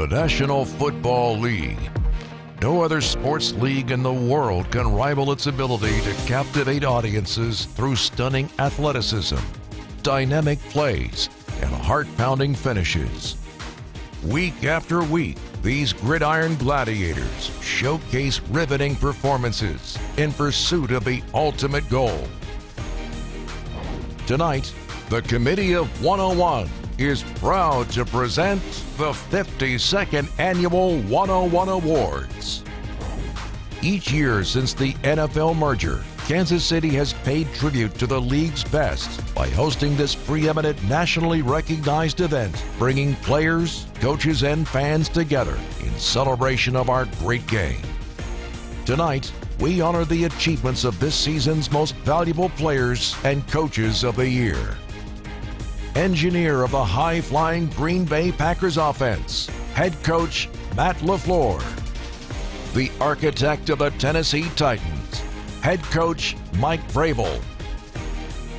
The National Football League. No other sports league in the world can rival its ability to captivate audiences through stunning athleticism, dynamic plays, and heart-pounding finishes. Week after week, these gridiron gladiators showcase riveting performances in pursuit of the ultimate goal. Tonight, the Committee of 101 is proud to present the 52nd Annual 101 Awards. Each year since the NFL merger, Kansas City has paid tribute to the league's best by hosting this preeminent nationally recognized event, bringing players, coaches, and fans together in celebration of our great game. Tonight, we honor the achievements of this season's most valuable players and coaches of the year. Engineer of the high-flying Green Bay Packers offense, head coach Matt LaFleur. The architect of the Tennessee Titans, head coach Mike Vrabel.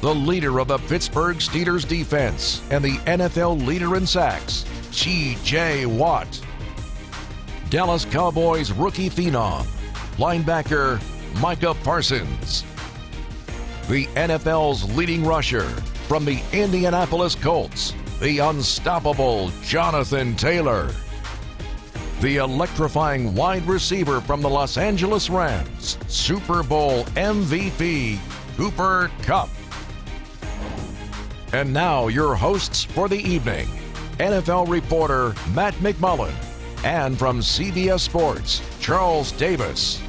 The leader of the Pittsburgh Steelers defense and the NFL leader in sacks, T.J. Watt. Dallas Cowboys rookie phenom, linebacker Micah Parsons. The NFL's leading rusher from the Indianapolis Colts, the unstoppable Jonathan Taylor. The electrifying wide receiver from the Los Angeles Rams, Super Bowl MVP, Cooper Kupp. And now your hosts for the evening, NFL reporter Matt McMullen, and from CBS Sports, Charles Davis.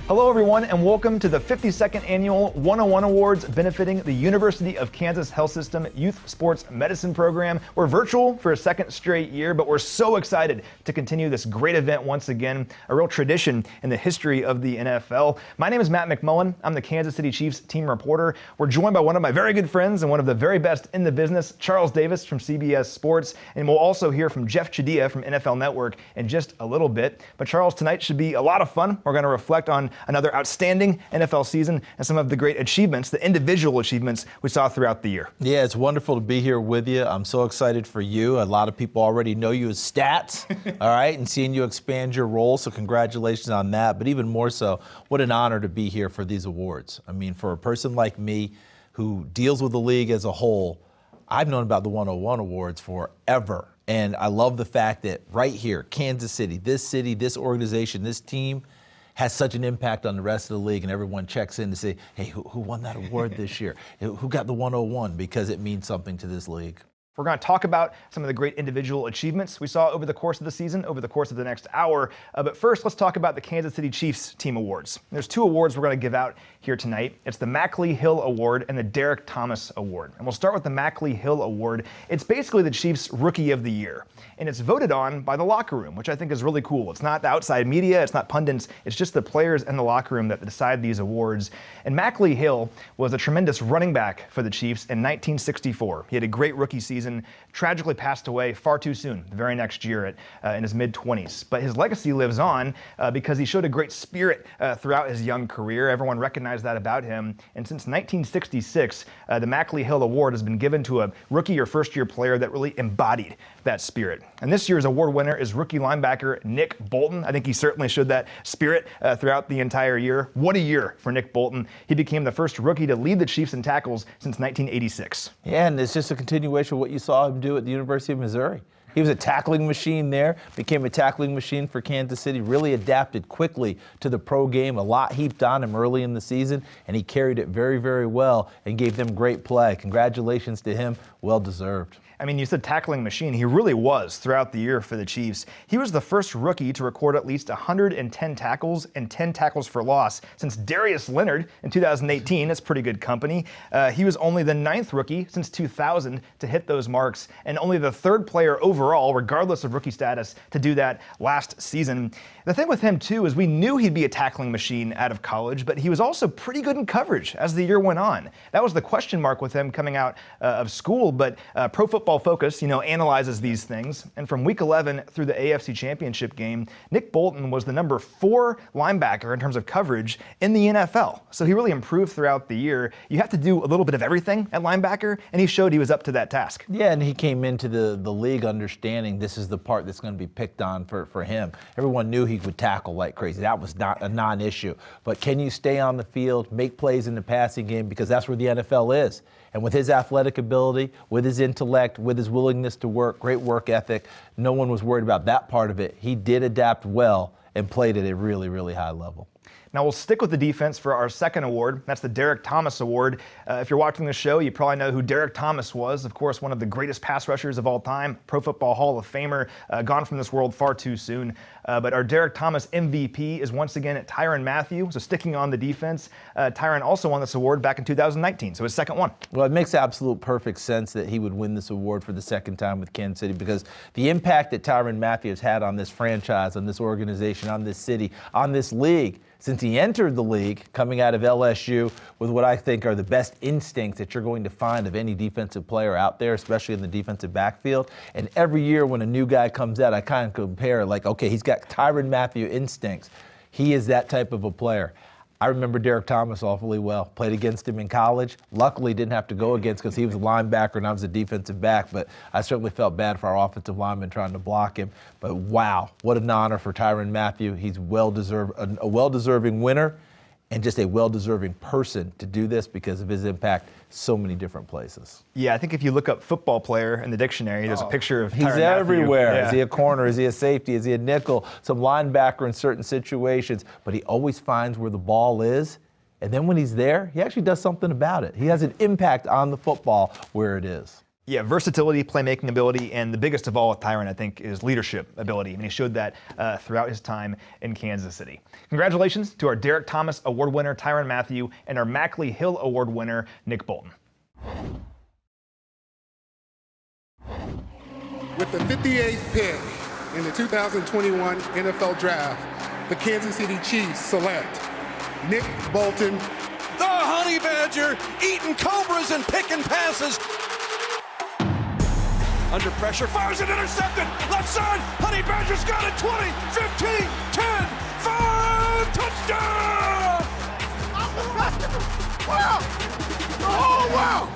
Hello, everyone, and welcome to the 52nd Annual 101 Awards benefiting the University of Kansas Health System Youth Sports Medicine Program. We're virtual for a second straight year, but we're so excited to continue this great event once again, a real tradition in the history of the NFL. My name is Matt McMullen. I'm the Kansas City Chiefs team reporter. We're joined by one of my very good friends and one of the very best in the business, Charles Davis from CBS Sports, and we'll also hear from Jeff Chadilla from NFL Network in just a little bit. But Charles, tonight should be a lot of fun. We're going to reflect on another outstanding NFL season and some of the great achievements, the individual achievements we saw throughout the year. Yeah, it's wonderful to be here with you. I'm so excited for you. A lot of people already know you as Stats, all right, and seeing you expand your role, so congratulations on that. But even more so, what an honor to be here for these awards. I mean, for a person like me who deals with the league as a whole, I've known about the 101 Awards forever. And I love the fact that right here, Kansas City, this organization, this team, has such an impact on the rest of the league, and everyone checks in to say, hey, who won that award this year? Who got the 101? Because it means something to this league. We're going to talk about some of the great individual achievements we saw over the course of the season, over the course of the next hour. But first, let's talk about the Kansas City Chiefs Team Awards. There's two awards we're going to give out here tonight. It's the Mackley Hill Award and the Derek Thomas Award. And we'll start with the Mackley Hill Award. It's basically the Chiefs Rookie of the Year. And it's voted on by the locker room, which I think is really cool. It's not the outside media, it's not pundits, it's just the players in the locker room that decide these awards. And Mackley Hill was a tremendous running back for the Chiefs in 1964. He had a great rookie season, tragically passed away far too soon, the very next year in his mid-20s. But his legacy lives on because he showed a great spirit throughout his young career. Everyone recognized that about him. And since 1966, the Mackley Hill Award has been given to a rookie or first-year player that really embodied that spirit. And this year's award winner is rookie linebacker Nick Bolton. I think he certainly showed that spirit throughout the entire year. What a year for Nick Bolton. He became the first rookie to lead the Chiefs in tackles since 1986. Yeah, and it's just a continuation of what you saw him do at the University of Missouri. He was a tackling machine there, became a tackling machine for Kansas City, really adapted quickly to the pro game. A lot heaped on him early in the season, and he carried it very, very well and gave them great play. Congratulations to him. Well deserved. I mean, you said tackling machine. He really was throughout the year for the Chiefs. He was the first rookie to record at least 110 tackles and 10 tackles for loss since Darius Leonard in 2018. That's pretty good company. He was only the 9th rookie since 2000 to hit those marks, and only the 3rd player overall, regardless of rookie status, to do that last season. The thing with him, too, is we knew he'd be a tackling machine out of college, but he was also pretty good in coverage as the year went on. That was the question mark with him coming out of school, but Pro Football Football Focus, analyzes these things. And from week 11 through the AFC Championship game, Nick Bolton was the number 4 linebacker in terms of coverage in the NFL. So he really improved throughout the year. You have to do a little bit of everything at linebacker, and he showed he was up to that task. Yeah, and he came into the league understanding this is the part that's going to be picked on for him. Everyone knew he would tackle like crazy. That was not a non-issue. But can you stay on the field, make plays in the passing game, because that's where the NFL is. And with his athletic ability, with his intellect, with his willingness to work, great work ethic, no one was worried about that part of it. He did adapt well and played at a really, really high level. Now we'll stick with the defense for our second award. That's the Derek Thomas Award. If you're watching the show, you probably know who Derek Thomas was. Of course, one of the greatest pass rushers of all time, Pro Football Hall of Famer, gone from this world far too soon. But our Derek Thomas MVP is once again at Tyrann Mathieu. So sticking on the defense, Tyrann also won this award back in 2019, so his second one. Well, it makes absolute perfect sense that he would win this award for the second time with Kansas City, because the impact that Tyrann Mathieu has had on this franchise, on this organization, on this city, on this league, since he entered the league, coming out of LSU with what I think are the best instincts that you're going to find of any defensive player out there, especially in the defensive backfield. And every year when a new guy comes out, I kind of compare, like, okay, he's got Tyrann Mathieu instincts. He is that type of a player. I remember Derek Thomas awfully well. Played against him in college. Luckily, didn't have to go against because he was a linebacker and I was a defensive back. But I certainly felt bad for our offensive lineman trying to block him. But wow, what an honor for Tyrann Mathieu. He's a well-deserving winner and just a well-deserving person to do this because of his impact so many different places. Yeah, I think if you look up football player in the dictionary, there's a picture of Tyrann He's everywhere. Yeah. Is he a corner? Is he a safety? Is he a nickel? Some linebacker in certain situations. But he always finds where the ball is. And then when he's there, he actually does something about it. He has an impact on the football where it is. Yeah, versatility, playmaking ability, and the biggest of all with Tyrann, I think, is leadership ability. And he showed that throughout his time in Kansas City. Congratulations to our Derek Thomas Award winner, Tyrann Mathieu, and our Mackley Hill Award winner, Nick Bolton. With the 58th pick in the 2021 NFL Draft, the Kansas City Chiefs select Nick Bolton. The Honey Badger eating cobras and picking passes. Under pressure, fires it, intercepted, left side, Honey Badger's got it, 20, 15, 10, 5, touchdown! Wow! Oh, wow!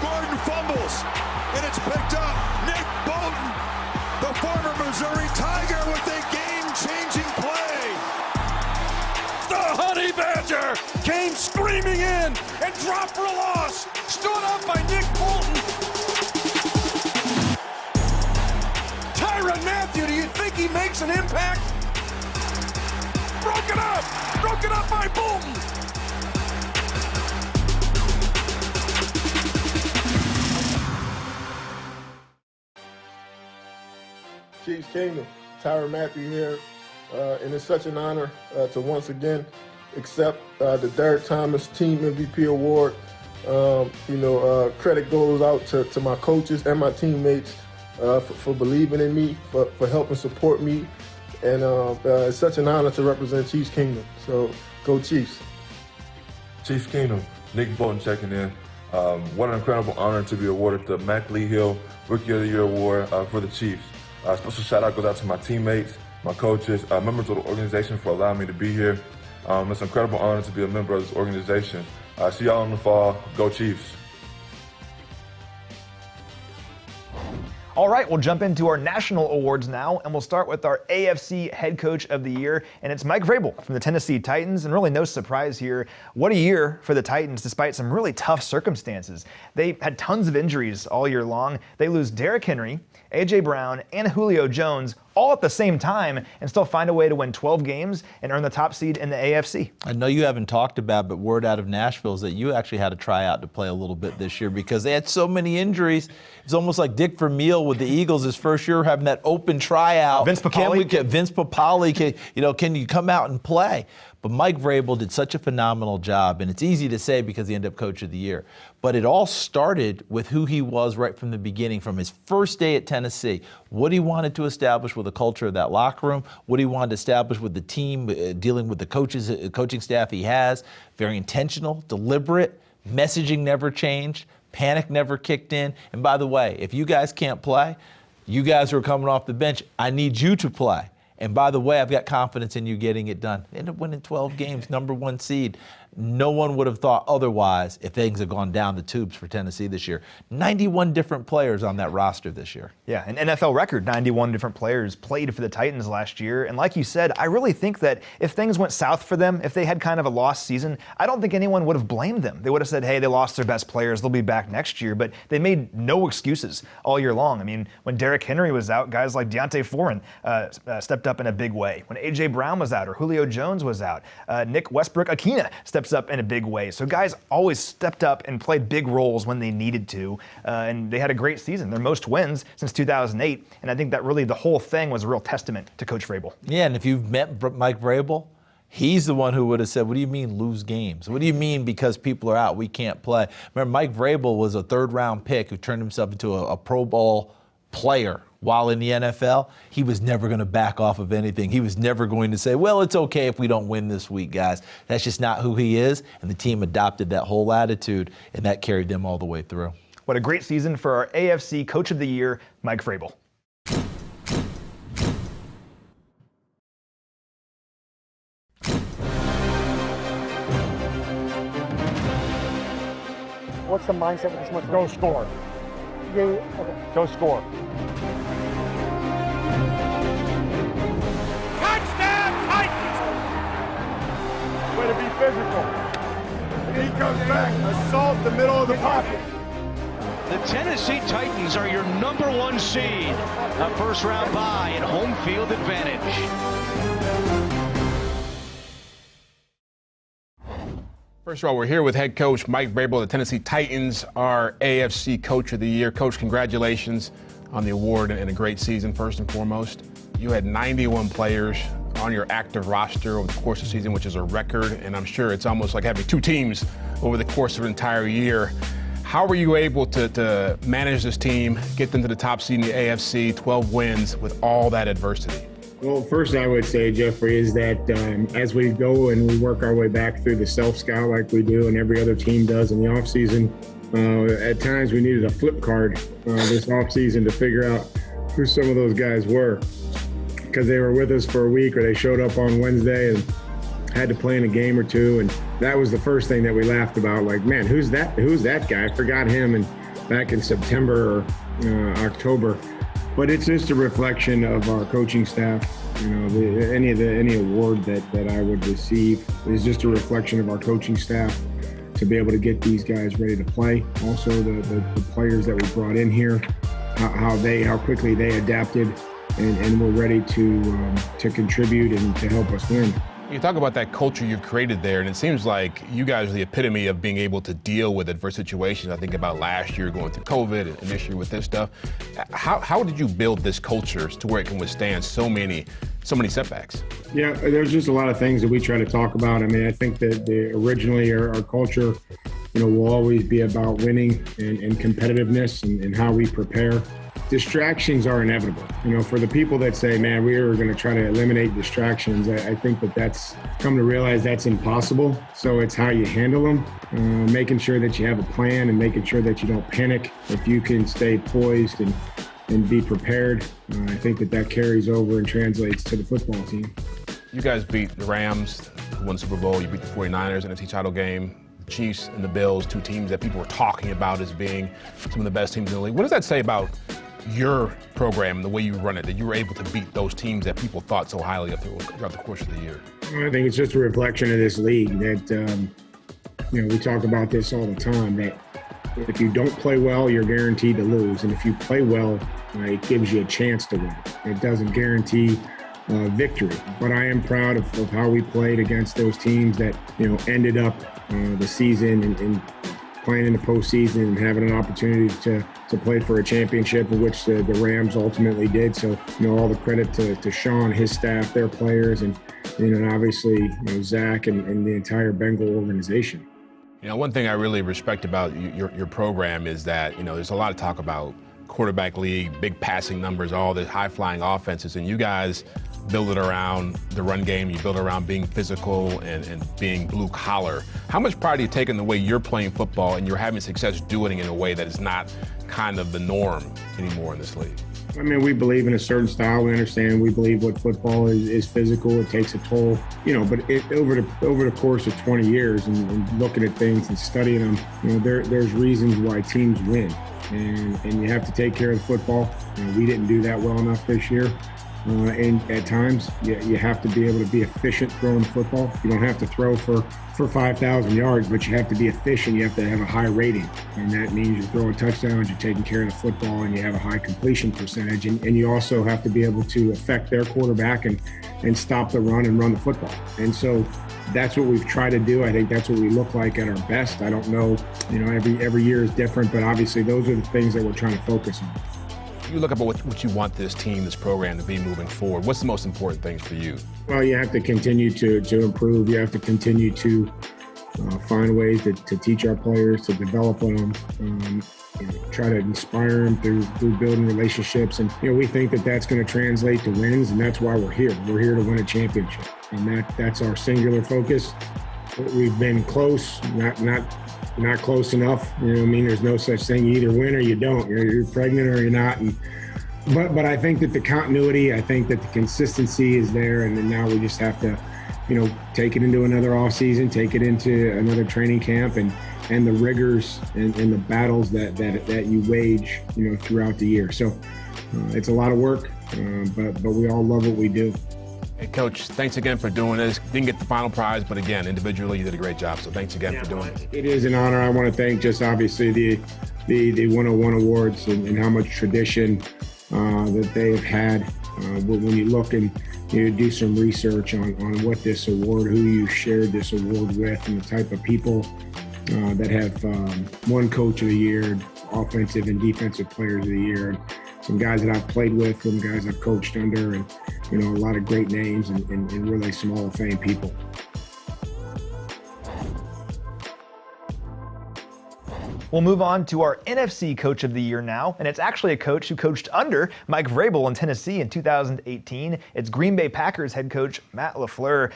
Gordon fumbles, and it's picked up. Nick Bolton, the former Missouri Tiger, with a game-changing play. The Honey Badger came screaming in and dropped for a loss. Stood up by Nick Bolton. Tyrann Mathieu, do you think he makes an impact? Broken up by Bolton. Chiefs Kingdom, Tyrann Mathieu here, and it's such an honor to once again accept the Derek Thomas Team MVP Award. Credit goes out to my coaches and my teammates for believing in me, for helping support me, and it's such an honor to represent Chiefs Kingdom. So go Chiefs. Chiefs Kingdom, Nick Bolton checking in. What an incredible honor to be awarded the Mackley Hill Rookie of the Year Award for the Chiefs. Special shout out goes out to my teammates, my coaches, members of the organization for allowing me to be here. It's an incredible honor to be a member of this organization. See y'all in the fall. Go Chiefs. All right, we'll jump into our national awards now, and we'll start with our AFC Head Coach of the Year, and it's Mike Vrabel from the Tennessee Titans, and really no surprise here. What a year for the Titans, despite some really tough circumstances. They had tons of injuries all year long. They lose Derrick Henry, A.J. Brown, and Julio Jones all at the same time and still find a way to win 12 games and earn the top seed in the AFC. I know you haven't talked about, but word out of Nashville is that you actually had to try out to play a little bit this year because they had so many injuries. It's almost like Dick Vermeil with the Eagles his first year having that open tryout. Vince Papale. Vince Papale, can you come out and play? But Mike Vrabel did such a phenomenal job, and it's easy to say because he ended up Coach of the Year. But it all started with who he was right from the beginning, from his first day at Tennessee, what he wanted to establish with the culture of that locker room, what he wanted to establish with the team, dealing with the coaching staff he has. Very intentional, deliberate. Messaging never changed. Panic never kicked in. And by the way, if you guys can't play, you guys who are coming off the bench, I need you to play. And by the way, I've got confidence in you getting it done. End up winning 12 games, #1 seed. No one would have thought otherwise if things had gone down the tubes for Tennessee this year. 91 different players on that roster this year. Yeah, an NFL record, 91 different players played for the Titans last year. And like you said, I really think that if things went south for them, if they had kind of a lost season, I don't think anyone would have blamed them. They would have said, hey, they lost their best players, they'll be back next year. But they made no excuses all year long. I mean, when Derrick Henry was out, guys like Deontay Foreman stepped up in a big way. When A.J. Brown was out or Julio Jones was out, Nick Westbrook-Akina steps up in a big way. So guys always stepped up and played big roles when they needed to, and they had a great season. Their most wins since 2008, and I think that really the whole thing was a real testament to Coach Vrabel. Yeah, and if you've met Mike Vrabel, he's the one who would have said, what do you mean lose games? What do you mean because people are out, we can't play? Remember, Mike Vrabel was a third-round pick who turned himself into a Pro Bowl player. While in the NFL, he was never going to back off of anything. He was never going to say, well, it's okay if we don't win this week, guys. That's just not who he is, and the team adopted that whole attitude, and that carried them all the way through. What a great season for our AFC Coach of the Year, Mike Vrabel. What's the mindset with this much? Go score. Okay. Go score. Touchdown, Titans! Way to be physical. And he comes back, assault the middle of the pocket. The Tennessee Titans are your #1 seed. A first-round bye and home field advantage. First of all, we're here with head coach Mike Vrabel. The Tennessee Titans are AFC Coach of the Year. Coach, congratulations on the award and a great season, first and foremost. You had 91 players on your active roster over the course of the season, which is a record, and I'm sure it's almost like having two teams over the course of an entire year. How were you able to manage this team, get them to the top seed in the AFC, 12 wins with all that adversity? Well, first I would say, Jeffrey, is that as we go and we work our way back through the self-scout like we do and every other team does in the offseason, at times we needed a flip card this offseason to figure out who some of those guys were, because they were with us for a week or they showed up on Wednesday and had to play in a game or two. And that was the first thing that we laughed about, like, man, who's that guy? I forgot him back in September or October. But it's just a reflection of our coaching staff. You know, any award that I would receive is just a reflection of our coaching staff to be able to get these guys ready to play. Also, the players that we brought in here, how quickly they adapted and were ready to contribute and to help us win. You talk about that culture you've created there, and it seems like you guys are the epitome of being able to deal with adverse situations. I think about last year going through COVID and this year with this stuff. How did you build this culture to where it can withstand so many setbacks? Yeah, there's just a lot of things that we try to talk about. I mean, I think that originally our culture, will always be about winning and competitiveness and how we prepare. Distractions are inevitable. For the people that say, man, we are going to try to eliminate distractions, I think that's come to realize that's impossible. So it's how you handle them, making sure that you have a plan and making sure that you don't panic. If you can stay poised and be prepared, I think that carries over and translates to the football team. You guys beat the Rams, who won the Super Bowl. You beat the 49ers in the NFC title game. The Chiefs and the Bills, two teams that people were talking about as being some of the best teams in the league. What does that say about your program, the way you run it, that you were able to beat those teams that people thought so highly of throughout the course of the year? I think it's just a reflection of this league that, we talk about this all the time, that if you don't play well, you're guaranteed to lose. And if you play well, it gives you a chance to win. It doesn't guarantee victory. But I am proud of how we played against those teams that, ended up the season and playing in the postseason and having an opportunity to play for a championship, of which the Rams ultimately did. So, all the credit to Sean, his staff, their players, and obviously, Zach and the entire Bengal organization. One thing I really respect about your program is that, there's a lot of talk about quarterback league, big passing numbers, all the high-flying offenses, and you guys build it around the run game, you build it around being physical and being blue collar. How much pride do you take in the way you're playing football and you're having success doing it in a way that is not kind of the norm anymore in this league? I mean, we believe in a certain style. We understand. We believe what football is physical. It takes a toll, but over the course of 20 years and looking at things and studying them, there's reasons why teams win, and you have to take care of the football. We didn't do that well enough this year. And at times, you have to be able to be efficient throwing the football. You don't have to throw for 5,000 yards, but you have to be efficient. You have to have a high rating, and that means you're throwing touchdowns, you're taking care of the football, and you have a high completion percentage. And you also have to be able to affect their quarterback and stop the run and run the football. And so that's what we've tried to do. I think that's what we look like at our best. I don't know, every year is different, but obviously those are the things that we're trying to focus on. You look at what you want this team, this program to be moving forward. What's the most important things for you? Well, you have to continue to improve. You have to continue to find ways to teach our players, to develop them, try to inspire them through building relationships. And we think that that's going to translate to wins, and that's why we're here. We're here to win a championship, and that's our singular focus. We've been close, not close enough. There's no such thing. You either win or you don't. You're pregnant or you're not. But I think that the continuity, I think that the consistency is there, and then now we just have to, take it into another off season, take it into another training camp, and the rigors and the battles that you wage, throughout the year. So it's a lot of work, but we all love what we do. Hey, Coach, thanks again for doing this. Didn't get the final prize, but again, individually, you did a great job. So thanks again for doing this. It is an honor. I want to thank just obviously the 101 Awards and how much tradition that they have had. When you look and do some research on what this award, who you shared this award with, and the type of people that have won Coach of the Year, Offensive and Defensive Players of the Year. Some guys that I've played with, some guys I've coached under, and a lot of great names and really some Hall of Fame people. We'll move on to our NFC Coach of the Year now, and it's actually a coach who coached under Mike Vrabel in Tennessee in 2018. It's Green Bay Packers head coach Matt LaFleur.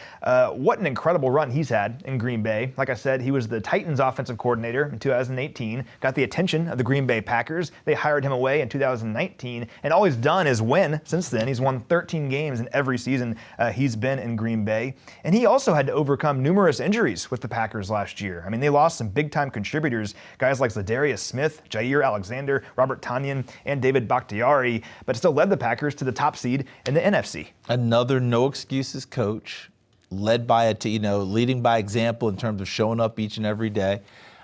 What an incredible run he's had in Green Bay. Like I said, he was the Titans offensive coordinator in 2018, got the attention of the Green Bay Packers. They hired him away in 2019, and all he's done is win since then. He's won 13 games in every season he's been in Green Bay, and he also had to overcome numerous injuries with the Packers last year. They lost some big-time contributors, guys like Zadarius Smith, Jair Alexander, Robert Tonyan, and David Bakhtiari, but still led the Packers to the top seed in the NFC. Another no excuses coach, led by leading by example in terms of showing up each and every day.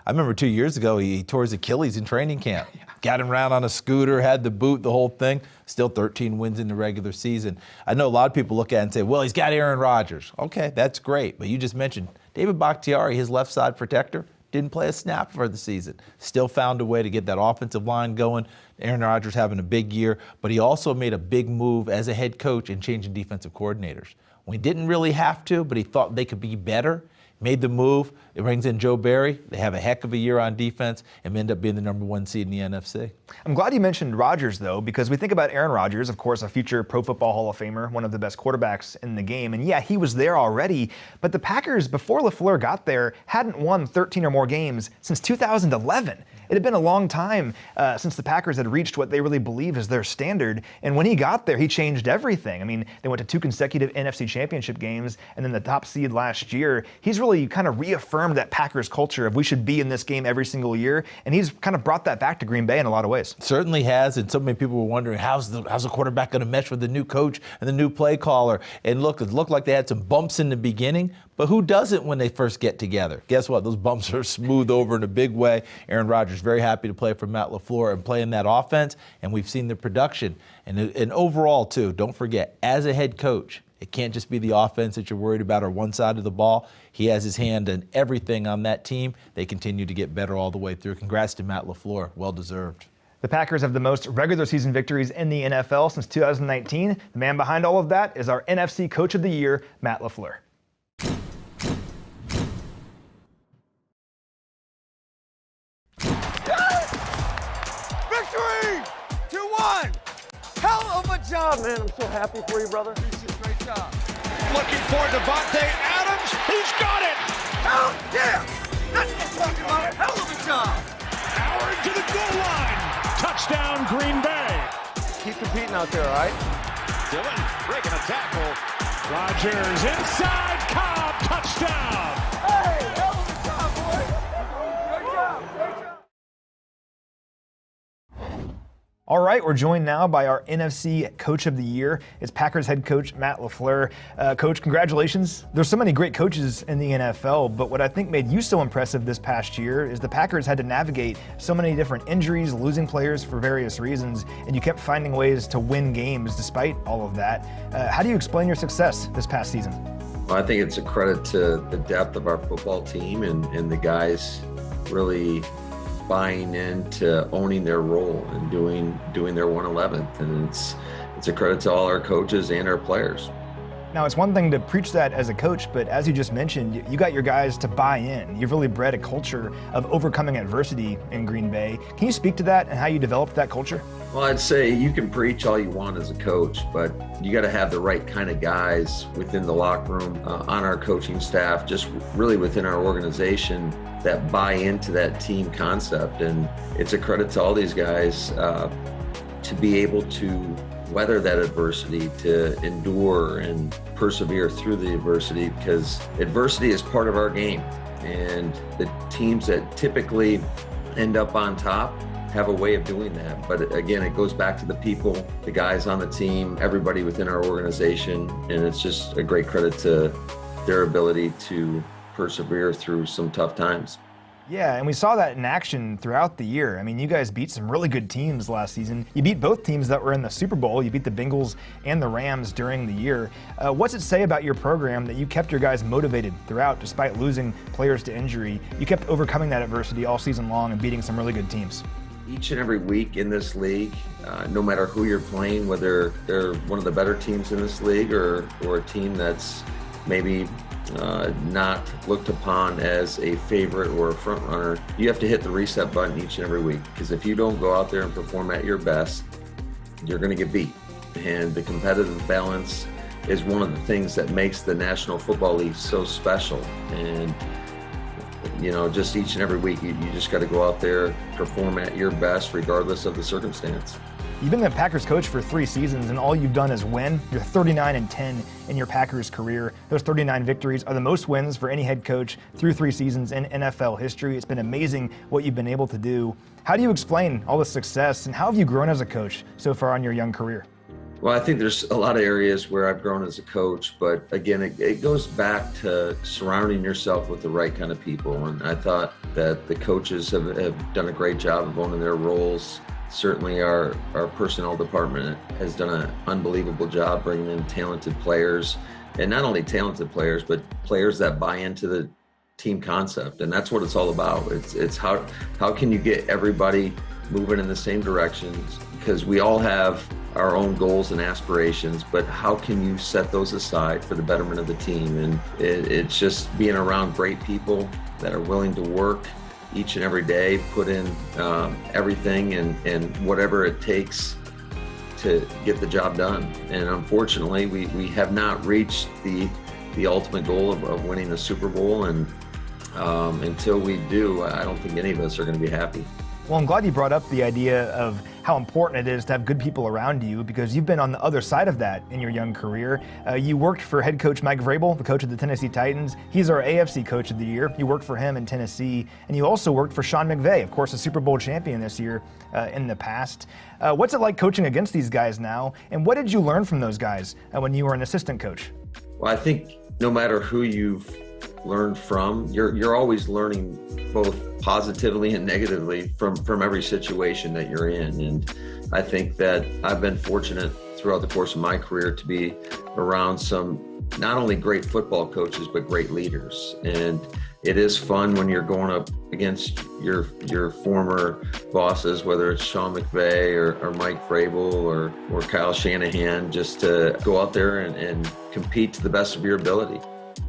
I remember 2 years ago, he tore his Achilles in training camp. Got him around on a scooter, had the boot, the whole thing. Still 13 wins in the regular season. I know a lot of people look at it and say, well, he's got Aaron Rodgers. Okay, that's great. But you just mentioned David Bakhtiari, his left side protector, didn't play a snap for the season. Still found a way to get that offensive line going. Aaron Rodgers having a big year, but he also made a big move as a head coach in changing defensive coordinators. When he didn't really have to, but he thought they could be better, made the move. It brings in Joe Barry. They have a heck of a year on defense and end up being the #1 seed in the NFC. I'm glad you mentioned Rodgers, though, because we think about Aaron Rodgers, of course, a future Pro Football Hall of Famer, one of the best quarterbacks in the game. And yeah, he was there already, but the Packers, before LaFleur got there, hadn't won 13 or more games since 2011. It had been a long time since the Packers had reached what they really believe is their standard. And when he got there, he changed everything. They went to 2 consecutive NFC Championship games and then the top seed last year. He's really kind of reaffirmed that Packers culture of we should be in this game every single year. And he's kind of brought that back to Green Bay in a lot of ways. Certainly has. And so many people were wondering, how's the quarterback going to mesh with the new coach and the new play caller? And look, it looked like they had some bumps in the beginning. But who doesn't when they first get together? Guess what? Those bumps are smoothed over in a big way. Aaron Rodgers very happy to play for Matt LaFleur and play in that offense, and we've seen the production. And overall, too, don't forget, as a head coach, it can't just be the offense that you're worried about or one side of the ball. He has his hand in everything on that team. They continue to get better all the way through. Congrats to Matt LaFleur. Well-deserved. The Packers have the most regular season victories in the NFL since 2019. The man behind all of that is our NFC Coach of the Year, Matt LaFleur. Victory! 2-1! Hell of a job, man. I'm so happy for you, brother. Looking for Devontae Adams. He's got it. Oh, yeah. That's what I'm talking about. Hell of a job. Howard to the goal line. Touchdown, Green Bay. Keep competing out there, all right? Dillon breaking a tackle. Rodgers inside. Cobb touchdown. Hey, hell of a job, boys. Great job. Great job. All right, we're joined now by our NFC Coach of the Year. It's Packers head coach Matt LaFleur. Coach, congratulations. There's so many great coaches in the NFL, but what I think made you so impressive this past year is the Packers had to navigate so many different injuries, losing players for various reasons, and you kept finding ways to win games despite all of that. How do you explain your success this past season? Well, I think it's a credit to the depth of our football team and the guys really buying into owning their role and doing their 111th, and it's a credit to all our coaches and our players. Now, it's one thing to preach that as a coach, but as you just mentioned, you got your guys to buy in. You've really bred a culture of overcoming adversity in Green Bay. Can you speak to that and how you developed that culture? Well, I'd say you can preach all you want as a coach, but you got to have the right kind of guys within the locker room, on our coaching staff, just really within our organization that buy into that team concept. And it's a credit to all these guys to be able to weather that adversity, to endure and persevere through the adversity, because adversity is part of our game. And the teams that typically end up on top have a way of doing that. But again, it goes back to the people, the guys on the team, everybody within our organization. And it's just a great credit to their ability to persevere through some tough times. Yeah, and we saw that in action throughout the year. I mean, you guys beat some really good teams last season. You beat both teams that were in the Super Bowl. You beat the Bengals and the Rams during the year. What's it say about your program that you kept your guys motivated throughout despite losing players to injury? You kept overcoming that adversity all season long and beating some really good teams. Each and every week in this league, no matter who you're playing, whether they're one of the better teams in this league or a team that's maybe not looked upon as a favorite or a front runner, you have to hit the reset button each and every week, because if you don't go out there and perform at your best, you're going to get beat. And the competitive balance is one of the things that makes the National Football League so special. And you know, just each and every week, you just got to go out there, perform at your best regardless of the circumstance. You've been the Packers coach for 3 seasons, and all you've done is win. You're 39-10 in your Packers career. Those 39 victories are the most wins for any head coach through 3 seasons in NFL history. It's been amazing what you've been able to do. How do you explain all the success, and how have you grown as a coach so far in your young career? Well, I think there's a lot of areas where I've grown as a coach, but again, it goes back to surrounding yourself with the right kind of people. And I thought that the coaches have done a great job of owning their roles. Certainly our personnel department has done an unbelievable job bringing in talented players, and not only talented players, but players that buy into the team concept. And that's what it's all about. It's how can you get everybody moving in the same directions, because we all have our own goals and aspirations, but how can you set those aside for the betterment of the team? And it's just being around great people that are willing to work each and every day, put in everything and whatever it takes to get the job done. And unfortunately, we have not reached the ultimate goal of winning the Super Bowl. And until we do, I don't think any of us are going to be happy. Well, I'm glad you brought up the idea of how important it is to have good people around you, because you've been on the other side of that in your young career. You worked for head coach Mike Vrabel, the coach of the Tennessee Titans. He's our AFC Coach of the Year. You worked for him in Tennessee, and you also worked for Sean McVay, of course, a Super Bowl champion this year in the past. What's it like coaching against these guys now, and what did you learn from those guys when you were an assistant coach? Well, I think no matter who you've learned from, you're always learning both positively and negatively from every situation that you're in. And I think that I've been fortunate throughout the course of my career to be around some not only great football coaches, but great leaders. And it is fun when you're going up against your former bosses, whether it's Sean McVay or Mike Vrabel or Kyle Shanahan, just to go out there and compete to the best of your ability.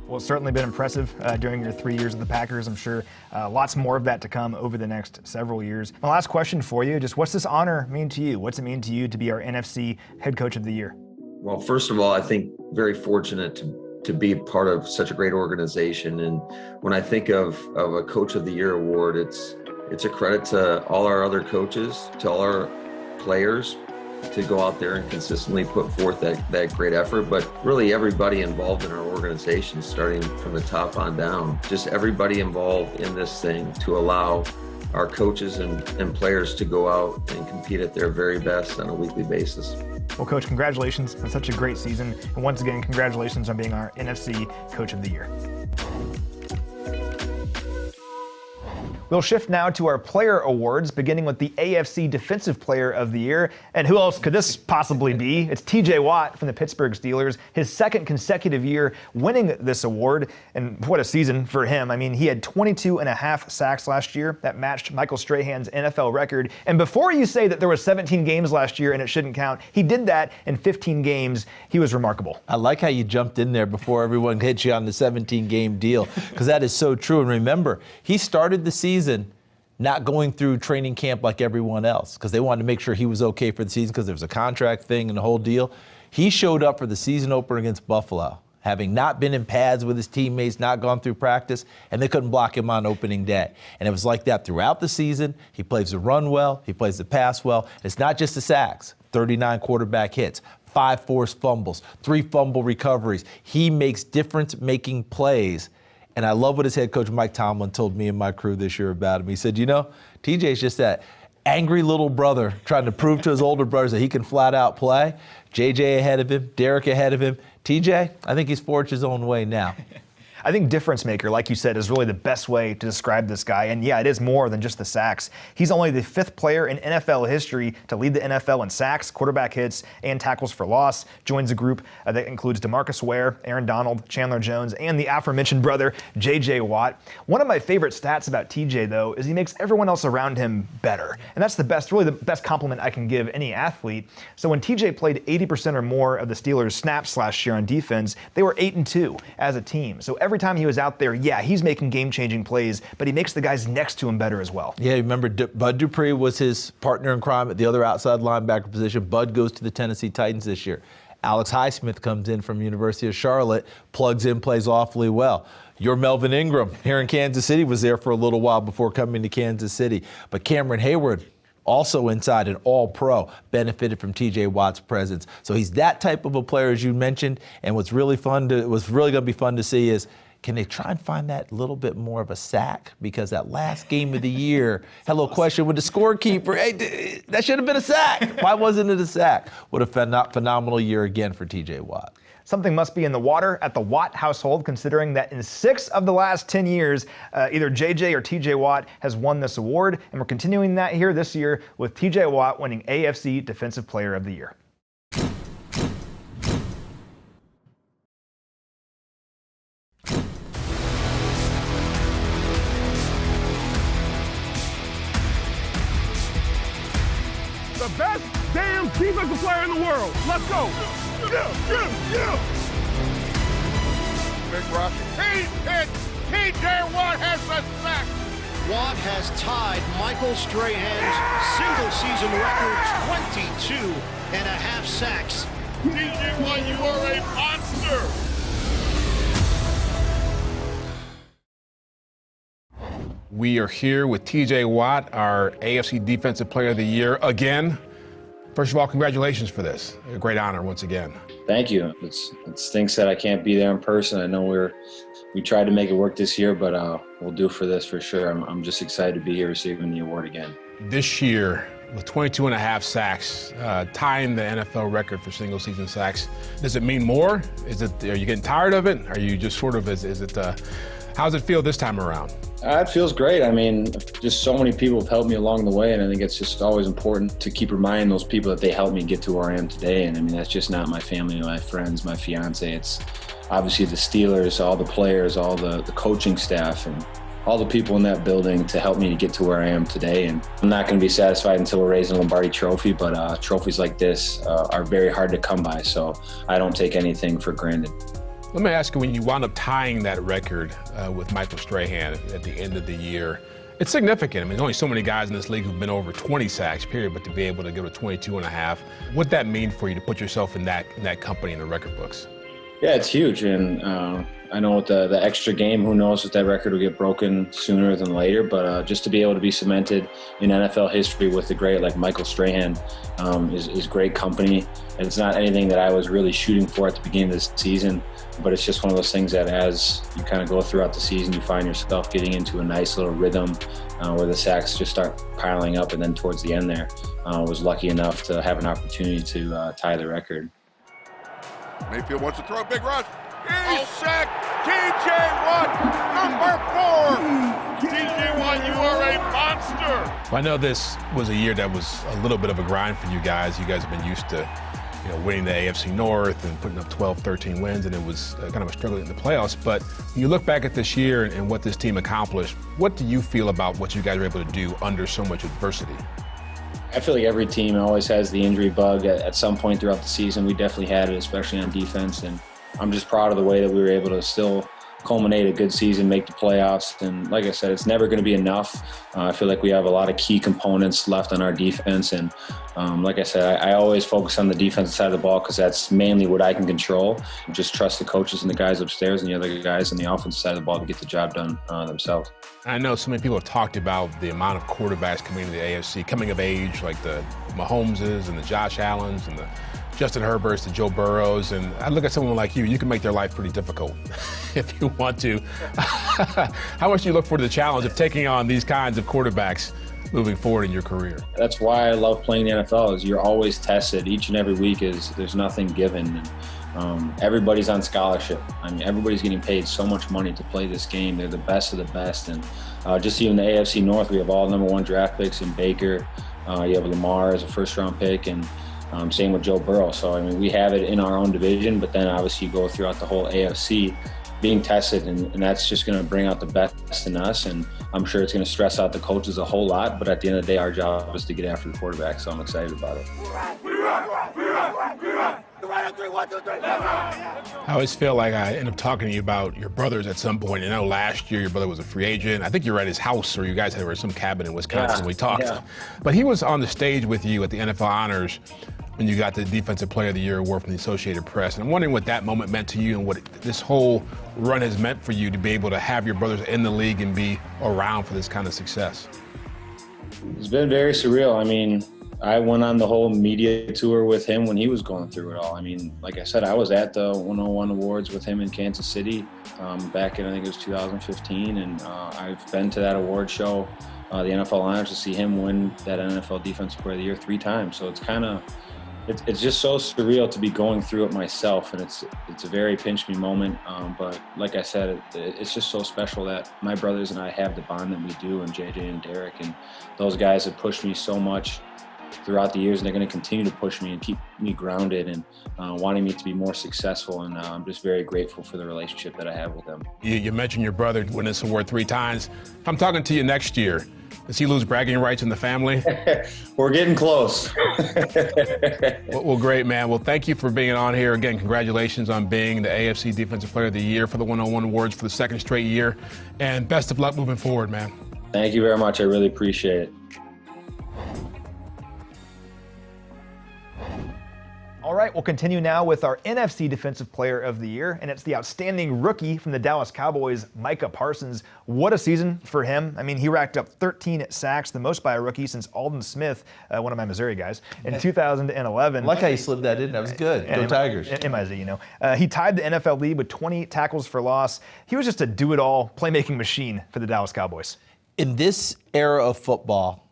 Well, it's certainly been impressive during your 3 years of the Packers. I'm sure lots more of that to come over the next several years. My last question for you, just what's this honor mean to you? What's it mean to you to be our NFC Head Coach of the Year? Well, first of all, I think very fortunate to be part of such a great organization. And when I think of a Coach of the Year award, it's a credit to all our other coaches, to all our players, to go out there and consistently put forth that great effort, but really everybody involved in our organization, starting from the top on down, just everybody involved in this thing to allow our coaches and players to go out and compete at their very best on a weekly basis. Well, Coach, congratulations on such a great season. And once again, congratulations on being our NFC Coach of the Year. We'll shift now to our player awards, beginning with the AFC Defensive Player of the Year. And who else could this possibly be? It's TJ Watt from the Pittsburgh Steelers, his second consecutive year winning this award. And what a season for him. I mean, he had 22.5 sacks last year. That matched Michael Strahan's NFL record. And before you say that there were 17 games last year and it shouldn't count, he did that in 15 games. He was remarkable. I like how you jumped in there before everyone hit you on the 17-game deal, because that is so true. And remember, he started the season not going through training camp like everyone else, because they wanted to make sure he was okay for the season because there was a contract thing and the whole deal. He showed up for the season opener against Buffalo, having not been in pads with his teammates, not gone through practice, and they couldn't block him on opening day. And it was like that throughout the season. He plays the run well. He plays the pass well. It's not just the sacks, 39 quarterback hits, 5 forced fumbles, 3 fumble recoveries. He makes difference-making plays. And I love what his head coach, Mike Tomlin, told me and my crew this year about him. He said, you know, TJ's just that angry little brother trying to prove to his older brothers that he can flat out play. JJ ahead of him, Derek ahead of him. TJ, I think he's forged his own way now. I think difference maker, like you said, is really the best way to describe this guy. And yeah, it is more than just the sacks. He's only the 5th player in NFL history to lead the NFL in sacks, quarterback hits, and tackles for loss. Joins a group that includes DeMarcus Ware, Aaron Donald, Chandler Jones, and the aforementioned brother, J.J. Watt. One of my favorite stats about TJ, though, is he makes everyone else around him better. And that's the best, really the best compliment I can give any athlete. So when TJ played 80% or more of the Steelers' snaps last year on defense, they were 8-2 as a team. So every time he was out there, yeah, he's making game-changing plays, but he makes the guys next to him better as well. Yeah, remember Bud Dupree was his partner in crime at the other outside linebacker position. Bud goes to the Tennessee Titans this year. Alex Highsmith comes in from University of Charlotte, plugs in, plays awfully well. Your Melvin Ingram here in Kansas City was there for a little while before coming to Kansas City. But Cameron Hayward, also inside an all-pro, benefited from TJ Watt's presence. So he's that type of a player, as you mentioned, and what's really going to be fun to see is, can they try and find that little bit more of a sack? Because that last game of the year, hello question with the scorekeeper, hey, that should have been a sack. Why wasn't it a sack? What a phenomenal year again for TJ Watt. Something must be in the water at the Watt household, considering that in 6 of the last 10 years, either JJ or TJ Watt has won this award, and we're continuing that here this year with TJ Watt winning AFC Defensive Player of the Year. The best damn defensive player in the world. Let's go. Yeah. Big rush. TJ Watt has the sack. Watt has tied Michael Strahan's single-season record, 22.5 sacks. TJ Watt, you are a monster. We are here with TJ Watt, our AFC Defensive Player of the Year again. First of all, congratulations for this. A great honor once again. Thank you. It stinks that I can't be there in person. I know we tried to make it work this year, but we'll do for this for sure. I'm just excited to be here receiving the award again. This year, with 22.5 sacks, tying the NFL record for single-season sacks, does it mean more? Are you getting tired of it? Are you just sort of, how does it feel this time around? It feels great. I mean, just so many people have helped me along the way, and I think it's just always important to keep reminding those people that they helped me get to where I am today. And I mean, that's just not my family, my friends, my fiance. It's obviously the Steelers, all the players, all the coaching staff, and all the people in that building to help me to get to where I am today. And I'm not going to be satisfied until we're raising a Lombardi trophy, but trophies like this are very hard to come by, so I don't take anything for granted. Let me ask you, when you wound up tying that record with Michael Strahan at the end of the year, It's significant. I mean, there's only so many guys in this league who've been over 20 sacks, period, but to be able to go to 22 and a half, what'd that mean for you to put yourself in that company in the record books? Yeah, it's huge. And I know with the extra game, who knows if that record will get broken sooner than later, but just to be able to be cemented in NFL history with a great like Michael Strahan is great company. And it's not anything that I was really shooting for at the beginning of this season, but it's just one of those things that as you kind of go throughout the season, you find yourself getting into a nice little rhythm where the sacks just start piling up. And then towards the end there, was lucky enough to have an opportunity to tie the record. Mayfield wants to throw a big rush. He's sacked. T.J. Watt, number 4. T.J. Watt, you are a monster. Well, I know this was a year that was a little bit of a grind for you guys. You guys have been used to winning the AFC North and putting up 12, 13 wins, and it was kind of a struggle in the playoffs. But when you look back at this year and what this team accomplished, what do you feel about what you guys were able to do under so much adversity? I feel like every team always has the injury bug at some point throughout the season. We definitely had it, especially on defense, and I'm just proud of the way that we were able to still culminate a good season, make the playoffs. And like I said, it's never going to be enough. I feel like we have a lot of key components left on our defense. And like I said, I always focus on the defensive side of the ball because that's mainly what I can control. Just trust the coaches and the guys upstairs and the other guys on the offensive side of the ball to get the job done themselves. I know so many people have talked about the amount of quarterbacks coming into the AFC, coming of age, like the Mahomeses and the Josh Allens and the Justin Herberts, the Joe Burrows, and I look at someone like you can make their life pretty difficult if you want to. How much do you look forward to the challenge of taking on these kinds of quarterbacks moving forward in your career? That's why I love playing the NFL, is you're always tested. Each and every week there's nothing given. And, everybody's on scholarship. I mean, everybody's getting paid so much money to play this game. They're the best of the best. And just even the AFC North, we have all #1 draft picks in Baker. You have Lamar as a first-round pick, and same with Joe Burrow. So, I mean, we have it in our own division, but then obviously you go throughout the whole AFC being tested, and that's just going to bring out the best in us. And I'm sure it's going to stress out the coaches a whole lot, but at the end of the day, our job is to get after the quarterback, so I'm excited about it. I always feel like I end up talking to you about your brothers at some point. I know last year your brother was a free agent. I think you were at his house, or you guys were at some cabin in Wisconsin when we talked. Yeah. But he was on the stage with you at the NFL Honors when you got the Defensive Player of the Year award from the Associated Press. And I'm wondering what that moment meant to you and what this whole run has meant for you to be able to have your brothers in the league and be around for this kind of success. It's been very surreal. I mean, I went on the whole media tour with him when he was going through it all. I mean, like I said, I was at the 101 Awards with him in Kansas City back in, I think it was 2015. And I've been to that award show, the NFL Honors, to see him win that NFL Defensive Player of the Year 3 times. So it's kind of, it's just so surreal to be going through it myself, and it's a very pinch me moment. But like I said, it's just so special that my brothers and I have the bond that we do, and JJ and Derek, and those guys have pushed me so much throughout the years, and they're going to continue to push me and keep me grounded and wanting me to be more successful. And I'm just very grateful for the relationship that I have with them. You mentioned your brother winning this award 3 times. If I'm talking to you next year, does he lose bragging rights in the family? We're getting close. Well, great, man. Well, thank you for being on here. Again, congratulations on being the AFC Defensive Player of the Year for the 101 Awards for the 2nd straight year. And best of luck moving forward, man. Thank you very much. I really appreciate it. All right, we'll continue now with our NFC Defensive Player of the Year, and it's the outstanding rookie from the Dallas Cowboys, Micah Parsons. What a season for him. I mean, he racked up 13 sacks, the most by a rookie since Aldon Smith, one of my Missouri guys, in 2011. I like how you slid that in. That was good. Go Tigers. MIZ, you know. He tied the NFL lead with 20 tackles for loss. He was just a do-it-all playmaking machine for the Dallas Cowboys. In this era of football,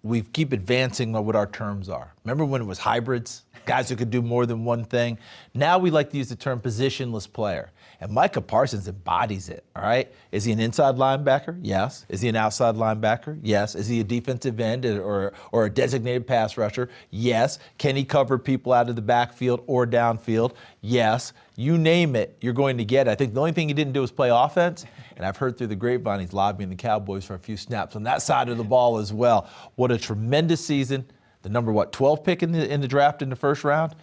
we keep advancing what our terms are. Remember when it was hybrids? Guys who could do more than one thing. Now we like to use the term positionless player. And Micah Parsons embodies it, all right? Is he an inside linebacker? Yes. Is he an outside linebacker? Yes. Is he a defensive end or a designated pass rusher? Yes. Can he cover people out of the backfield or downfield? Yes. You name it, you're going to get it. I think the only thing he didn't do was play offense. And I've heard through the grapevine he's lobbying the Cowboys for a few snaps on that side of the ball as well. What a tremendous season. The number, 12 pick in the draft in the 1st round?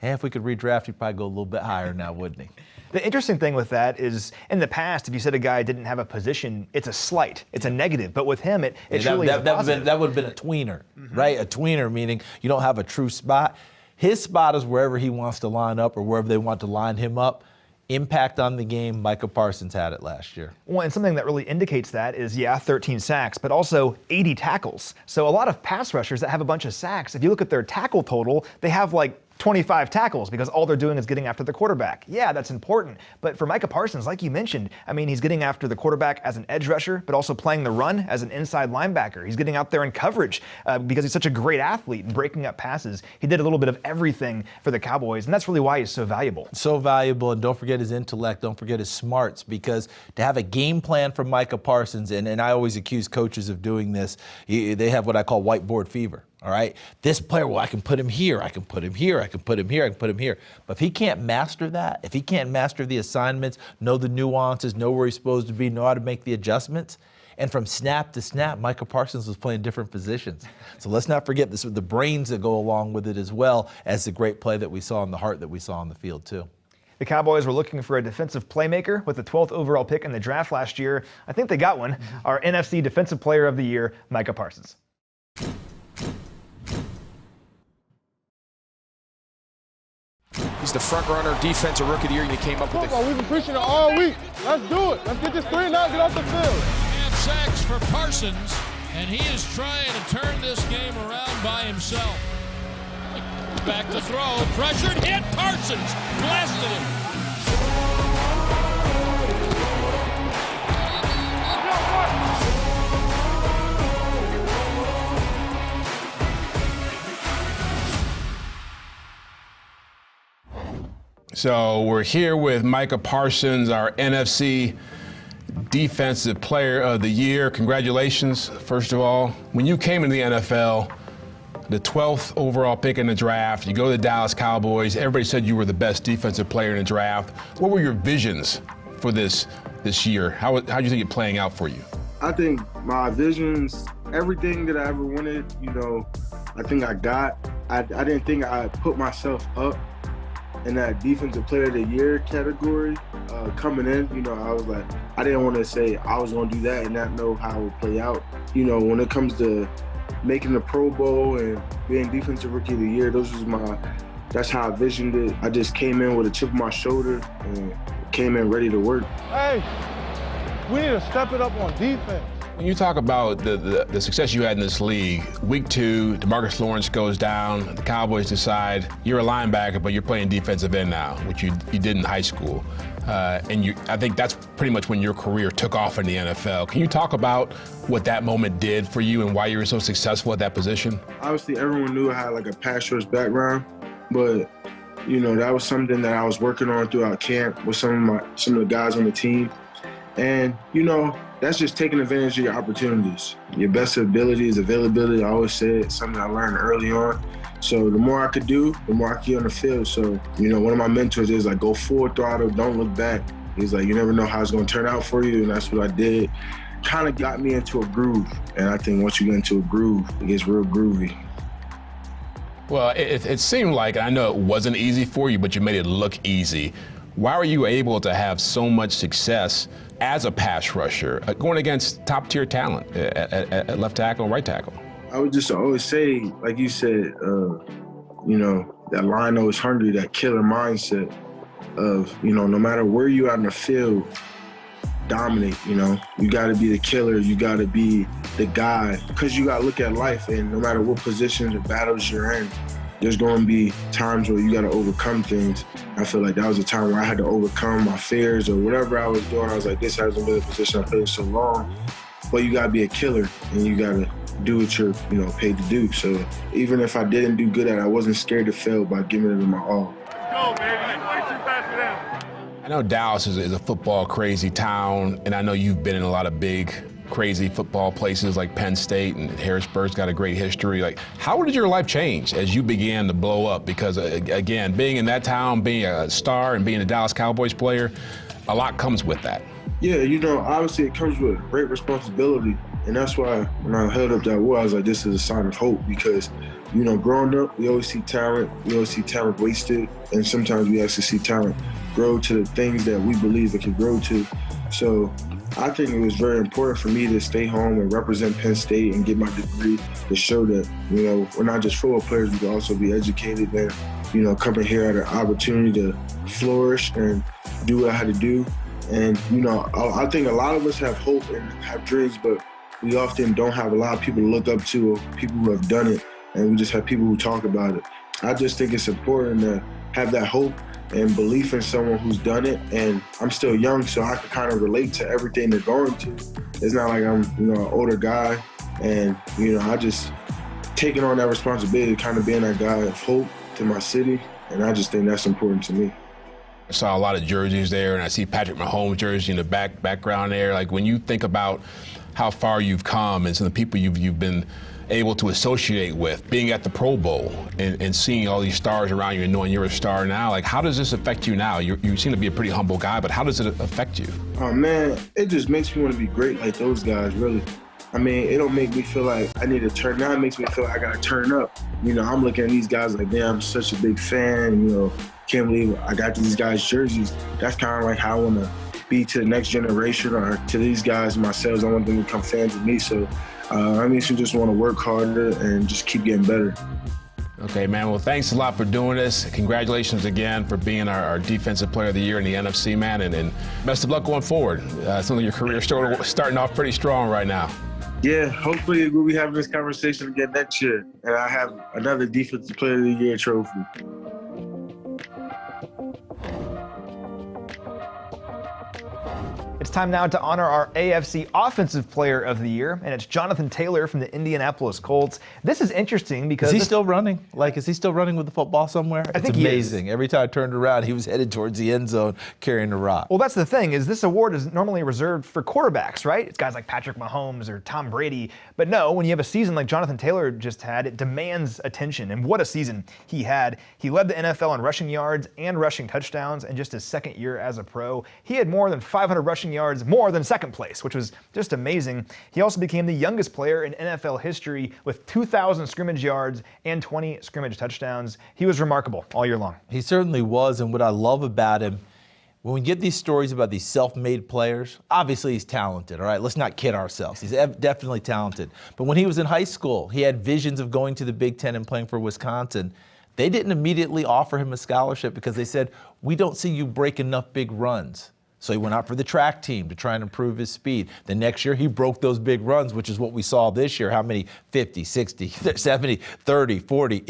And if we could redraft, he'd probably go a little bit higher now, wouldn't he? The interesting thing with that is, in the past, if you said a guy didn't have a position, it's a slight, it's a negative. But with him, it truly is a positive. That would have been a tweener, right? A tweener, meaning you don't have a true spot. His spot is wherever he wants to line up or wherever they want to line him up. Impact on the game, Micah Parsons had it last year. Well, and something that really indicates that is, 13 sacks, but also 80 tackles. So a lot of pass rushers that have a bunch of sacks, if you look at their tackle total, they have like 25 tackles because all they're doing is getting after the quarterback. Yeah, that's important. But for Micah Parsons, like you mentioned, I mean, he's getting after the quarterback as an edge rusher, but also playing the run as an inside linebacker. He's getting out there in coverage because he's such a great athlete and breaking up passes. He did a little bit of everything for the Cowboys, and that's really why he's so valuable. So valuable, and don't forget his intellect, don't forget his smarts, because to have a game plan for Micah Parsons, and I always accuse coaches of doing this, they have what I call whiteboard fever. All right, this player, well, I can put him here, I can put him here, I can put him here, I can put him here. But if he can't master that, if he can't master the assignments, know the nuances, know where he's supposed to be, know how to make the adjustments, and from snap to snap, Micah Parsons was playing different positions. So let's not forget this, the brains that go along with it, as well as the great play that we saw and the heart that we saw on the field too. The Cowboys were looking for a defensive playmaker with the 12th overall pick in the draft last year. I think they got one. Our NFC Defensive Player of the Year, Micah Parsons. He's the front-runner defensive rookie of the year, and you came up with it. We've been pushing it all week. Let's do it. Let's get this 3 and out, get off the field. And sacks for Parsons, and he is trying to turn this game around by himself. Back to throw, pressured, hit, Parsons, blasted him. So we're here with Micah Parsons, our NFC Defensive Player of the Year. Congratulations, first of all. When you came into the NFL, the 12th overall pick in the draft, you go to the Dallas Cowboys, everybody said you were the best defensive player in the draft. What were your visions for this year? How do you think it playing out for you? I think my visions, everything that I ever wanted, I think I got. I didn't think I put myself up in that Defensive Player of the Year category coming in. I was like, I didn't want to say I was going to do that and not know how it would play out. When it comes to making the Pro Bowl and being Defensive Rookie of the Year, that's how I visioned it. I just came in with a chip on my shoulder and came in ready to work. Hey, we need to step it up on defense. When you talk about the success you had in this league, week 2, DeMarcus Lawrence goes down, the Cowboys decide you're a linebacker, but you're playing defensive end now, which you did in high school. I think that's pretty much when your career took off in the NFL. Can you talk about what that moment did for you and why you were so successful at that position? Obviously, everyone knew I had like a pass rush background, but that was something that I was working on throughout camp with some of the guys on the team. And, that's just taking advantage of your opportunities. Your best ability is availability. I always said something I learned early on. So the more I could do, the more I could get on the field. So, one of my mentors is like, go full throttle, don't look back. He's like, you never know how it's going to turn out for you. And that's what I did. Kind of got me into a groove. And I think once you get into a groove, it gets real groovy. Well, it seemed like, I know it wasn't easy for you, but you made it look easy. Why were you able to have so much success as a pass rusher, going against top-tier talent at left tackle and right tackle? I would just always say, like you said, that lion always hungry, that killer mindset of, no matter where you are in the field, dominate, You got to be the killer. You got to be the guy, because you got to look at life, and no matter what positions or battles you're in, there's going to be times where you got to overcome things. I feel like that was a time where I had to overcome my fears or whatever I was doing. I was like, this hasn't been a position I played in so long. But you got to be a killer, and you got to do what you're, paid to do. So even if I didn't do good at it, I wasn't scared to fail by giving it my all. Let's go, baby. Way too fast for them. I know Dallas is a football crazy town, and I know you've been in a lot of big, crazy football places like Penn State, and Harrisburg's got a great history. Like, how did your life change as you began to blow up? Because again, being in that town, being a star and being a Dallas Cowboys player, a lot comes with that. Yeah, obviously it comes with great responsibility. And that's why when I held up that wall, I was like, this is a sign of hope, because, growing up, we always see talent wasted, and sometimes we actually see talent grow to the things that we believe it can grow to. So I think it was very important for me to stay home and represent Penn State and get my degree to show that, we're not just football players, we can also be educated and, coming here at an opportunity to flourish and do what I had to do. And, I think a lot of us have hope and have dreams, but we often don't have a lot of people to look up to or people who have done it, and we just have people who talk about it. I just think it's important to have that hope and belief in someone who's done it. And I'm still young, so I can kind of relate to everything they're going to. It's not like I'm, an older guy, and, I just taking on that responsibility, kind of being that guy of hope to my city, and I just think that's important to me. I saw a lot of jerseys there, and I see Patrick Mahomes' jersey in the background there. Like, when you think about how far you've come and some of the people you've been able to associate with, being at the Pro Bowl and seeing all these stars around you and knowing you're a star now, like, how does this affect you now? You seem to be a pretty humble guy, but how does it affect you? Oh, man, it just makes me want to be great like those guys, really. I mean, it don't make me feel like I need to turn down. It makes me feel like I got to turn up. I'm looking at these guys like, damn, I'm such a big fan, can't believe I got these guys' jerseys. That's kind of like how I want to be to the next generation, or to these guys myself. I want them to become fans of me. So I mean, you just want to work harder and just keep getting better. Okay, man. Well, thanks a lot for doing this. Congratulations again for being our Defensive Player of the Year in the NFC, man. And best of luck going forward. Sounds like your career starting off pretty strong right now. Yeah, hopefully we'll be having this conversation again next year, and I have another Defensive Player of the Year trophy. It's time now to honor our AFC Offensive Player of the Year, and it's Jonathan Taylor from the Indianapolis Colts. This is interesting because... Is he still running? Is he still running with the football somewhere? I think it's amazing. Every time I turned around, he was headed towards the end zone carrying the rock. Well, that's the thing, is this award is normally reserved for quarterbacks, right? It's guys like Patrick Mahomes or Tom Brady. But no, when you have a season like Jonathan Taylor just had, it demands attention. And what a season he had. He led the NFL in rushing yards and rushing touchdowns in just his second year as a pro. He had more than 500 rushing yards, more than second place, which was just amazing. He also became the youngest player in NFL history with 2,000 scrimmage yards and 20 scrimmage touchdowns. He was remarkable all year long. He certainly was, and what I love about him, when we get these stories about these self-made players, obviously he's talented, all right? Let's not kid ourselves. He's definitely talented. But when he was in high school, he had visions of going to the Big Ten and playing for Wisconsin. They didn't immediately offer him a scholarship because they said, we don't see you break enough big runs. So he went out for the track team to try and improve his speed. The next year, he broke those big runs, which is what we saw this year. How many? 50, 60, 70, 30, 40.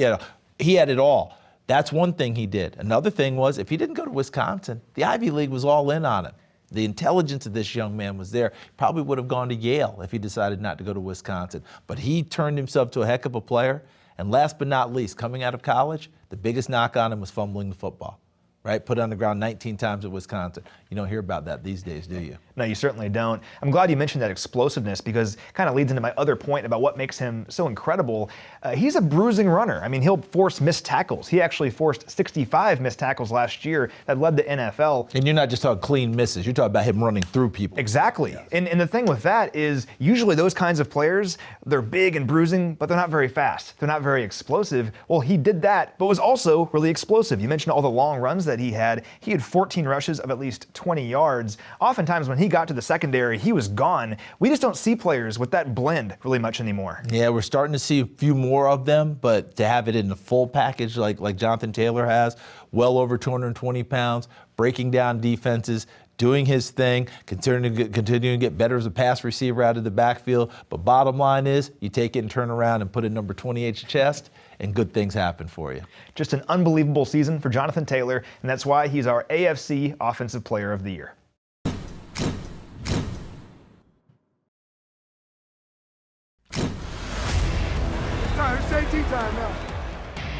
He had it all. That's one thing he did. Another thing was, if he didn't go to Wisconsin, the Ivy League was all in on him. The intelligence of this young man was there. Probably would have gone to Yale if he decided not to go to Wisconsin. But he turned himself to a heck of a player. And last but not least, coming out of college, the biggest knock on him was fumbling the football. Right? Put it on the ground 19 times at Wisconsin. You don't hear about that these days, do you? No, you certainly don't. I'm glad you mentioned that explosiveness because it kind of leads into my other point about what makes him so incredible. He's a bruising runner. I mean, he'll force missed tackles. He actually forced 65 missed tackles last year that led the NFL. And you're not just talking clean misses. You're talking about him running through people. Exactly. Yes. And the thing with that is usually those kinds of players, they're big and bruising, but they're not very fast. They're not very explosive. Well, he did that, but was also really explosive. You mentioned all the long runs that he had. He had 14 rushes of at least 20 yards. Oftentimes when he got to the secondary, he was gone. We just don't see players with that blend really much anymore. Yeah, we're starting to see a few more of them, but to have it in the full package like Jonathan Taylor has, well over 220 pounds, breaking down defenses, doing his thing, continuing to get better as a pass receiver out of the backfield. But bottom line is, you take it and turn around and put it number 28 your chest, and good things happen for you. Just an unbelievable season for Jonathan Taylor, and that's why he's our AFC Offensive Player of the Year. It's 18 time now.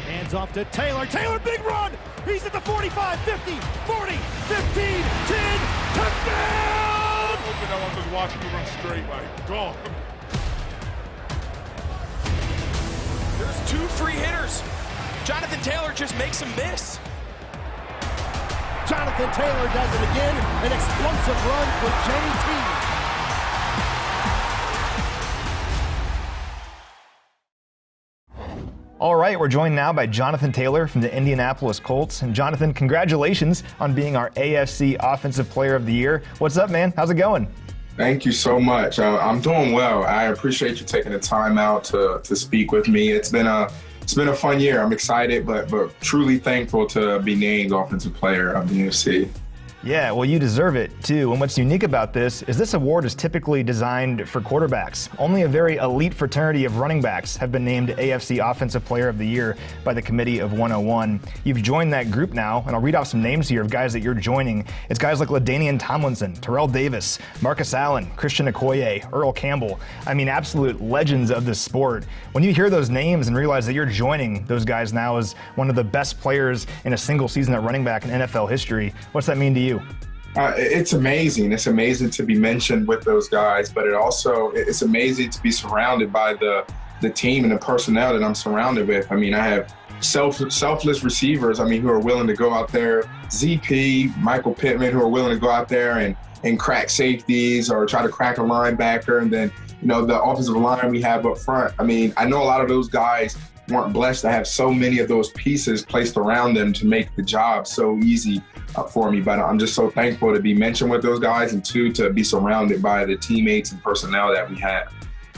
Hands off to Taylor. Taylor, big run. He's at the 45, 50, 40, 15, 10. Touchdown! I'm just watching you run straight, like, gone. There's two free hitters. Jonathan Taylor just makes them miss. Jonathan Taylor does it again. An explosive run for JT. All right, we're joined now by Jonathan Taylor from the Indianapolis Colts. And Jonathan, congratulations on being our AFC Offensive Player of the Year. What's up, man? How's it going? Thank you so much. I'm doing well. I appreciate you taking the time out to speak with me. It's been a fun year. I'm excited, but truly thankful to be named Offensive Player of the AFC. Yeah, well, you deserve it, too. And what's unique about this is this award is typically designed for quarterbacks. Only a very elite fraternity of running backs have been named AFC Offensive Player of the Year by the Committee of 101. You've joined that group now, and I'll read off some names here of guys that you're joining. It's guys like LaDainian Tomlinson, Terrell Davis, Marcus Allen, Christian Okoye, Earl Campbell. I mean, absolute legends of this sport. When you hear those names and realize that you're joining those guys now as one of the best players in a single season at running back in NFL history, what's that mean to you? It's amazing. It's amazing to be mentioned with those guys, but it's amazing to be surrounded by the team and the personnel that I'm surrounded with. I mean, I have selfless receivers, who are willing to go out there, ZP, Michael Pittman, who are willing to go out there and crack safeties or try to crack a linebacker. And then, the offensive line we have up front. I know a lot of those guys weren't blessed to have so many of those pieces placed around them to make the job so easy for me, but I'm just so thankful to be mentioned with those guys, and two, to be surrounded by the teammates and personnel that we have.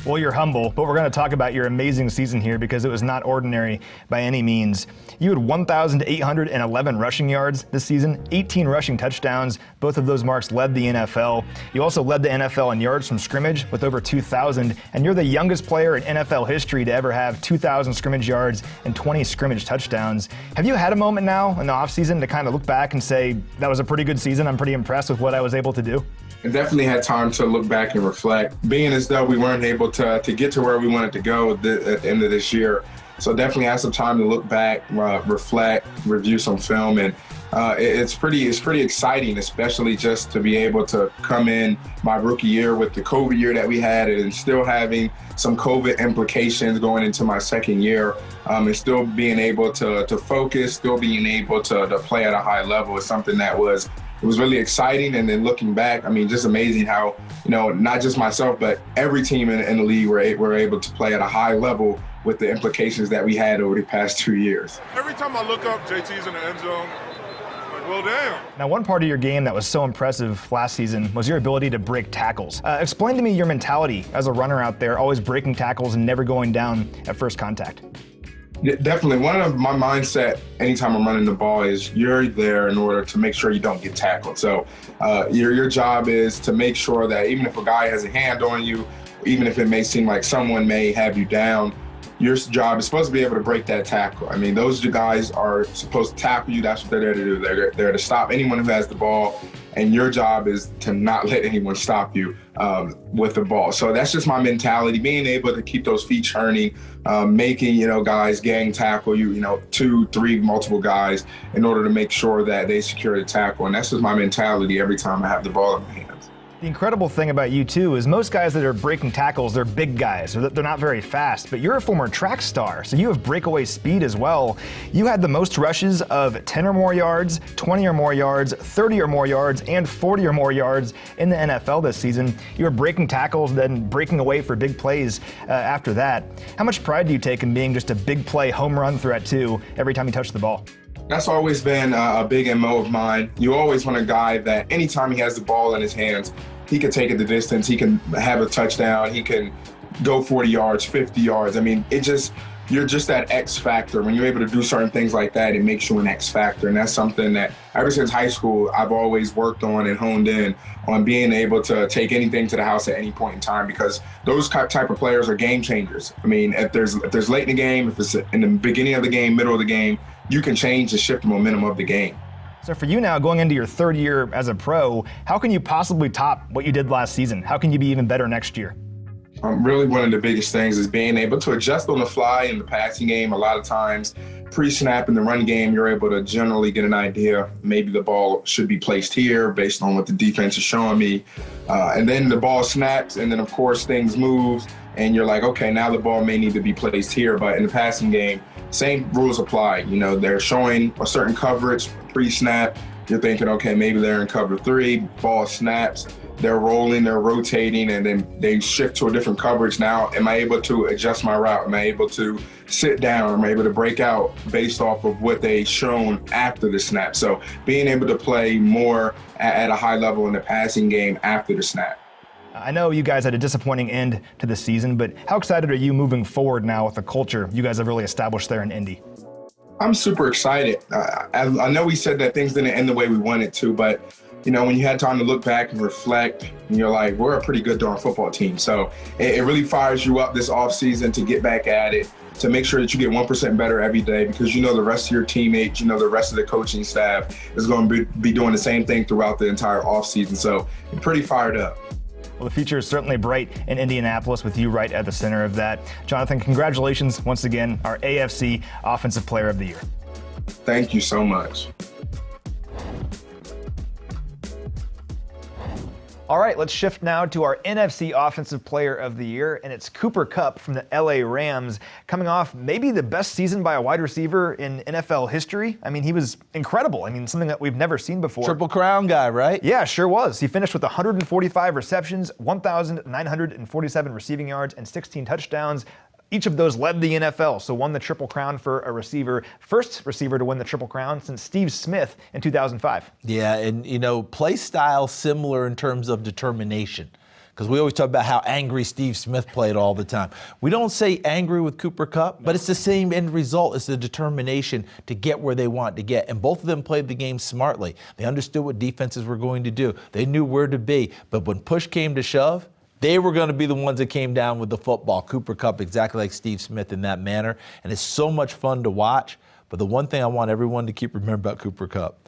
Well, you're humble, but we're going to talk about your amazing season here because it was not ordinary by any means. You had 1,811 rushing yards this season, 18 rushing touchdowns. Both of those marks led the NFL. You also led the NFL in yards from scrimmage with over 2,000, and you're the youngest player in NFL history to ever have 2,000 scrimmage yards and 20 scrimmage touchdowns. Have you had a moment now in the offseason to kind of look back and say, that was a pretty good season, I'm pretty impressed with what I was able to do? I definitely had time to look back and reflect, being as though we weren't able to get to where we wanted to go at the end of this year. So definitely had some time to look back, reflect, review some film, and it's pretty exciting, especially just to be able to come in my rookie year with the COVID year that we had, and still having some COVID implications going into my second year, and still being able to focus, still being able to play at a high level is something that was really exciting. And then looking back, just amazing how, not just myself, but every team in the league were able to play at a high level with the implications that we had over the past 2 years. Every time I look up, JT's in the end zone. Like, well, damn. Now, one part of your game that was so impressive last season was your ability to break tackles. Explain to me your mentality as a runner out there, always breaking tackles and never going down at first contact. Definitely. One of my mindset anytime I'm running the ball is you're there in order to make sure you don't get tackled. So your job is to make sure that even if a guy has a hand on you, even if it may seem like someone may have you down, your job is supposed to be able to break that tackle. Those guys are supposed to tackle you. That's what they're there to do. They're there to stop anyone who has the ball, and your job is to not let anyone stop you with the ball. So that's just my mentality, being able to keep those feet churning, making, guys gang tackle you, 2, 3, multiple guys in order to make sure that they secure the tackle. And that's just my mentality every time I have the ball in my hands. The incredible thing about you, too, is most guys that are breaking tackles, they're big guys, or they're not very fast, but you're a former track star, so you have breakaway speed as well. You had the most rushes of 10 or more yards, 20 or more yards, 30 or more yards, and 40 or more yards in the NFL this season. You were breaking tackles, then breaking away for big plays after that. How much pride do you take in being just a big play home run threat, too, every time you touch the ball? That's always been a big MO of mine. You always want a guy that anytime he has the ball in his hands, he can take it the distance, he can have a touchdown, he can go 40 yards, 50 yards. You're just that X factor. When you're able to do certain things like that, it makes you an X factor. And that's something that ever since high school, I've always worked on and honed in on, being able to take anything to the house at any point in time, because those type of players are game changers. If there's late in the game, if it's in the beginning of the game, middle of the game, you can change and shift the momentum of the game. So for you now, going into your third year as a pro, how can you possibly top what you did last season? How can you be even better next year? Really, one of the biggest things is being able to adjust on the fly in the passing game. A lot of times, pre-snap in the run game, you're able to generally get an idea. Maybe the ball should be placed here based on what the defense is showing me. And then the ball snaps, and then, of course, things move, and you're like, okay, now the ball may need to be placed here. But in the passing game, same rules apply. They're showing a certain coverage pre-snap. You're thinking, okay, maybe they're in cover 3, ball snaps. they're rolling, they're rotating, and then they shift to a different coverage. Now, am I able to adjust my route? Am I able to sit down? Am I able to break out based off of what they've shown after the snap? So being able to play more at a high level in the passing game after the snap. I know you guys had a disappointing end to the season, but how excited are you moving forward now with the culture you guys have really established there in Indy? I'm super excited. I know we said that things didn't end the way we wanted to, but you know, when you had time to look back and reflect, and you're like, we're a pretty good darn football team. So it really fires you up this offseason to get back at it, to make sure that you get 1% better every day, because you know the rest of your teammates, you know the rest of the coaching staff is going to be doing the same thing throughout the entire offseason. So I'm pretty fired up. Well, the future is certainly bright in Indianapolis with you right at the center of that. Jonathan, congratulations once again, our AFC Offensive Player of the Year. Thank you so much. All right, let's shift now to our NFC Offensive Player of the Year, and it's Cooper Kupp from the LA Rams, coming off maybe the best season by a wide receiver in NFL history. I mean, he was incredible. I mean, something that we've never seen before. Triple Crown guy, right? Yeah, sure was. He finished with 145 receptions, 1,947 receiving yards, and 16 touchdowns. Each of those led the NFL, so won the Triple Crown for a receiver. First receiver to win the Triple Crown since Steve Smith in 2005. Yeah, and you know, play style similar in terms of determination. Because we always talk about how angry Steve Smith played all the time. We don't say angry with Cooper Kupp, but it's the same end result. It's the determination to get where they want to get. And both of them played the game smartly. They understood what defenses were going to do. They knew where to be. But when push came to shove, they were going to be the ones that came down with the football. Cooper Kupp, exactly like Steve Smith in that manner. And it's so much fun to watch. But the one thing I want everyone to keep remembering about Cooper Kupp,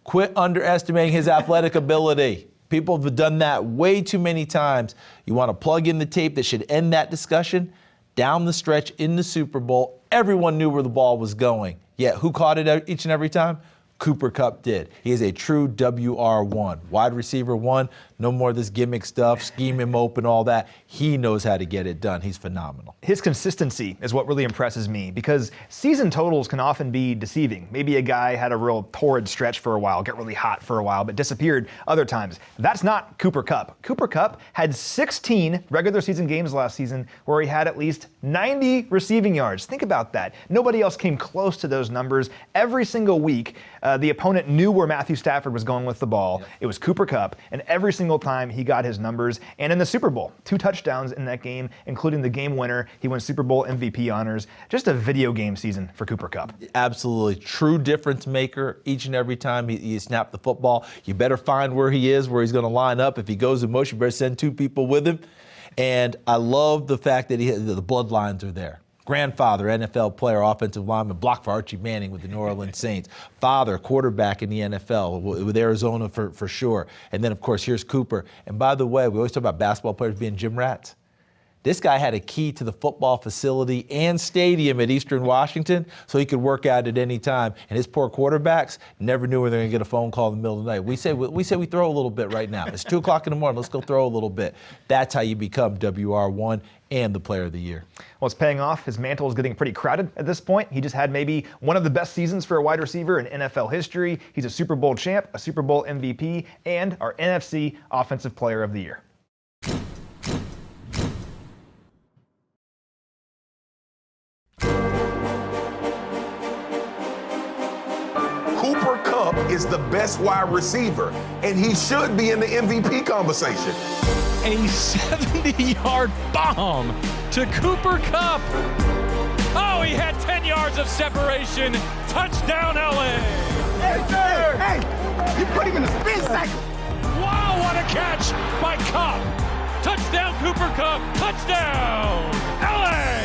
quit underestimating his athletic ability. People have done that way too many times. You want to plug in the tape that should end that discussion. Down the stretch in the Super Bowl, everyone knew where the ball was going. Yet who caught it each and every time? Cooper Kupp did. He is a true WR1, wide receiver one. No more of this gimmick stuff, scheme him open, all that. He knows how to get it done. He's phenomenal. His consistency is what really impresses me, because season totals can often be deceiving. Maybe a guy had a real torrid stretch for a while, get really hot for a while, but disappeared other times. That's not Cooper Kupp. Cooper Kupp had 16 regular season games last season where he had at least 90 receiving yards. Think about that. Nobody else came close to those numbers. Every single week, the opponent knew where Matthew Stafford was going with the ball. Yep. It was Cooper Kupp, and every single time he got his numbers. And in the Super Bowl, 2 touchdowns in that game, including the game winner. He won Super Bowl MVP honors. Just a video game season for Cooper Kupp. Absolutely. True difference maker each and every time he snapped the football. You better find where he is, where he's going to line up. If he goes in motion, you better send 2 people with him. And I love the fact that the bloodlines are there. Grandfather, NFL player, offensive lineman, blocked for Archie Manning with the New Orleans Saints. Father, quarterback in the NFL with Arizona for sure. And then, of course, here's Cooper. And by the way, we always talk about basketball players being gym rats. This guy had a key to the football facility and stadium at Eastern Washington, so he could work out at any time. And his poor quarterbacks never knew when they were going to get a phone call in the middle of the night. We say we throw a little bit right now. It's 2 o'clock in the morning. Let's go throw a little bit. That's how you become WR1 and the Player of the Year. Well, it's paying off. His mantle is getting pretty crowded at this point. He just had maybe one of the best seasons for a wide receiver in NFL history. He's a Super Bowl champ, a Super Bowl MVP, and our NFC Offensive Player of the Year. Cooper Kupp is the best wide receiver, and he should be in the MVP conversation. A 70-yard bomb to Cooper Kupp. Oh, he had 10 yards of separation. Touchdown, LA. Hey, you put him in a spin cycle. Wow, what a catch by Kupp. Touchdown, Cooper Kupp. Touchdown, LA.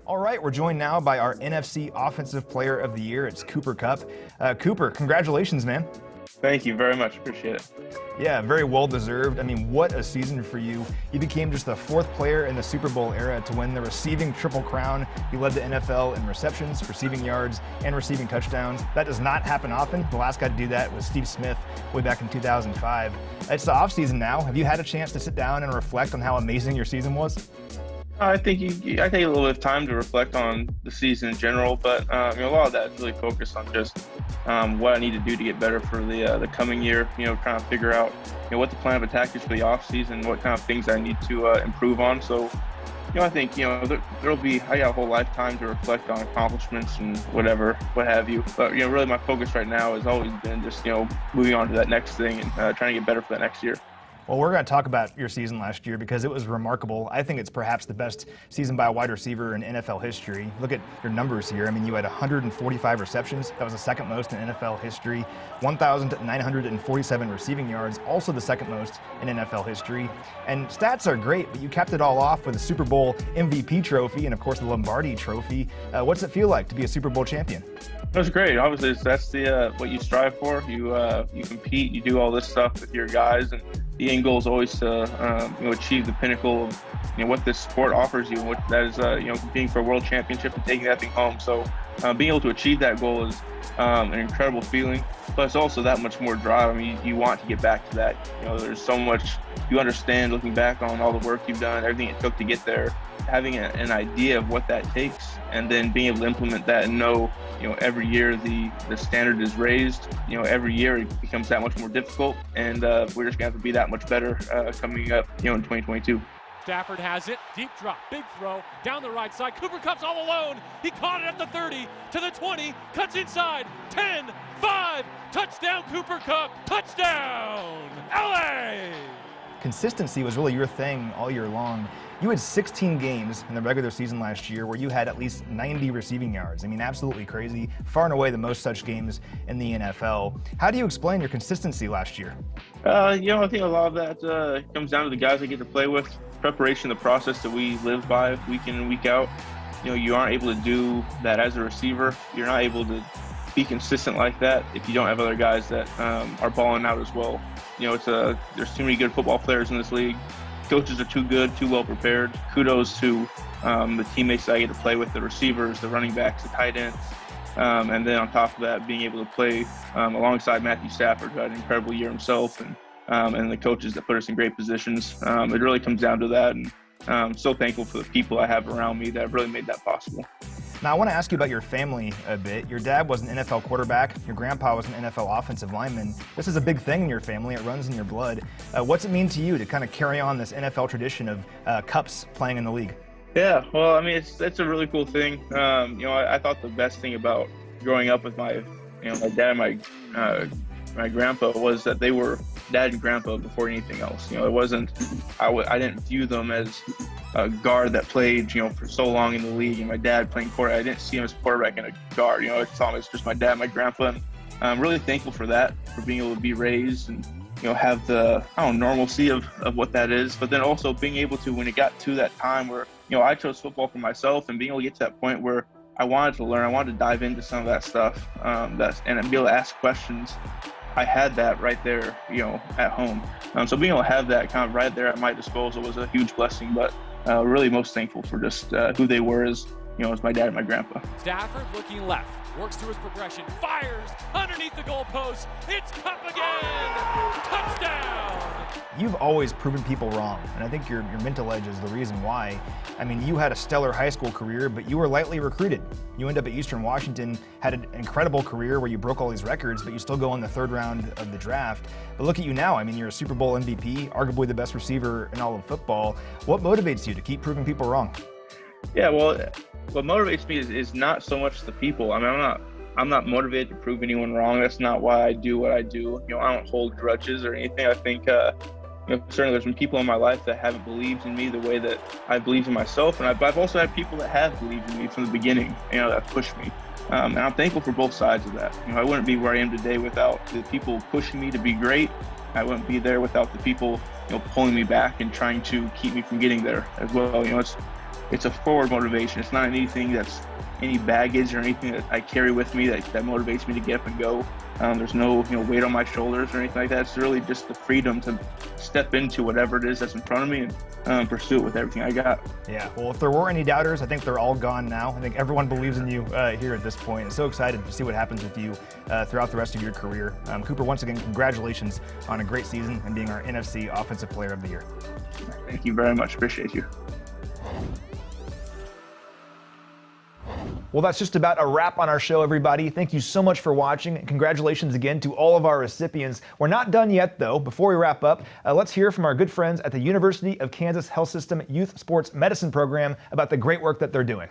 All right, we're joined now by our NFC Offensive Player of the Year. It's Cooper Kupp. Cooper, congratulations, man. Thank you very much. Appreciate it. Yeah, very well deserved. I mean, what a season for you. You became just the 4th player in the Super Bowl era to win the receiving Triple Crown. You led the NFL in receptions, receiving yards, and receiving touchdowns. That does not happen often. The last guy to do that was Steve Smith way back in 2005. It's the offseason now. Have you had a chance to sit down and reflect on how amazing your season was? I think I take a little bit of time to reflect on the season in general, but a lot of that is really focused on just what I need to do to get better for the coming year. Trying to figure out what the plan of attack is for the off season, what kind of things I need to improve on. So I think there'll be I got a whole lifetime to reflect on accomplishments and what have you. But really my focus right now has always been just moving on to that next thing and trying to get better for that next year. Well, we're going to talk about your season last year because it was remarkable. I think it's perhaps the best season by a wide receiver in NFL history. Look at your numbers here. I mean, you had 145 receptions. That was the second most in NFL history. 1,947 receiving yards, also the second most in NFL history. And stats are great, but you capped it all off with a Super Bowl MVP trophy and, of course, the Lombardi trophy. What's it feel like to be a Super Bowl champion? That's great. Obviously, that's the what you strive for. You compete. You do all this stuff with your guys, and the end goal is always to achieve the pinnacle of what this sport offers you. What that is, competing for a world championship and taking that thing home. So being able to achieve that goal is an incredible feeling. But it's also that much more drive. I mean, you want to get back to that. There's so much you understand looking back on all the work you've done, everything it took to get there. Having an idea of what that takes, and then being able to implement that and know, every year the standard is raised. Every year it becomes that much more difficult, and we're just gonna have to be that much better coming up, in 2022. Stafford has it, deep drop, big throw, down the right side. Cooper Kupp's all alone. He caught it at the 30, to the 20, cuts inside, 10, 5, touchdown Cooper Kupp, touchdown, LA! Consistency was really your thing all year long. You had 16 games in the regular season last year where you had at least 90 receiving yards. I mean, absolutely crazy. Far and away the most such games in the NFL. How do you explain your consistency last year? I think a lot of that comes down to the guys I get to play with. Preparation, the process that we live by week in and week out. You aren't able to do that as a receiver. You're not able to be consistent like that if you don't have other guys that are balling out as well. There's too many good football players in this league. Coaches are too good, too well prepared. Kudos to the teammates that I get to play with, the receivers, the running backs, the tight ends. And then on top of that, being able to play alongside Matthew Stafford, who had an incredible year himself, and the coaches that put us in great positions. It really comes down to that, and I'm so thankful for the people I have around me that have really made that possible. Now, I want to ask you about your family a bit. Your dad was an NFL quarterback. Your grandpa was an NFL offensive lineman. This is a big thing in your family. It runs in your blood. What's it mean to you to kind of carry on this NFL tradition of Kupps playing in the league? Yeah, well, I mean, it's a really cool thing. I thought the best thing about growing up with my dad and my grandpa was that they were dad and grandpa before anything else. It wasn't, I didn't view them as a guard that played, for so long in the league, and my dad playing quarterback. I didn't see him as a quarterback and a guard. I saw him as just my dad, my grandpa, and I'm really thankful for that, for being able to be raised and have the normalcy of what that is. But then also being able to, when it got to that time where I chose football for myself, and being able to get to that point where I wanted to learn, I wanted to dive into some of that stuff, and be able to ask questions. I had that right there, at home. So being able to have that kind of right there at my disposal was a huge blessing, but really most thankful for just who they were as my dad and my grandpa. Stafford looking left, works through his progression, fires underneath the goalpost. It's Kupp again! Touchdown! You've always proven people wrong, and I think your mental edge is the reason why. I mean, you had a stellar high school career, but you were lightly recruited. You end up at Eastern Washington, had an incredible career where you broke all these records, but you still go in the third round of the draft. But look at you now. I mean, you're a Super Bowl MVP, arguably the best receiver in all of football. What motivates you to keep proving people wrong? Yeah, well, what motivates me is not so much the people. I mean, I'm not motivated to prove anyone wrong. That's not why I do what I do. I don't hold grudges or anything. I think, certainly there's been people in my life that haven't believed in me the way that I believed in myself. And I've also had people that have believed in me from the beginning, that pushed me. And I'm thankful for both sides of that. I wouldn't be where I am today without the people pushing me to be great. I wouldn't be there without the people, pulling me back and trying to keep me from getting there as well. It's a forward motivation. It's not anything that's any baggage or anything that I carry with me that motivates me to get up and go. There's no weight on my shoulders or anything like that. It's really just the freedom to step into whatever it is that's in front of me and pursue it with everything I got. Yeah, well, if there were any doubters, I think they're all gone now. I think everyone believes in you here at this point. I'm so excited to see what happens with you throughout the rest of your career. Cooper, once again, congratulations on a great season and being our NFC Offensive Player of the Year. Thank you very much. Appreciate you. Well, that's just about a wrap on our show, everybody. Thank you so much for watching, and congratulations again to all of our recipients. We're not done yet, though. Before we wrap up, let's hear from our good friends at the University of Kansas Health System Youth Sports Medicine Program about the great work that they're doing.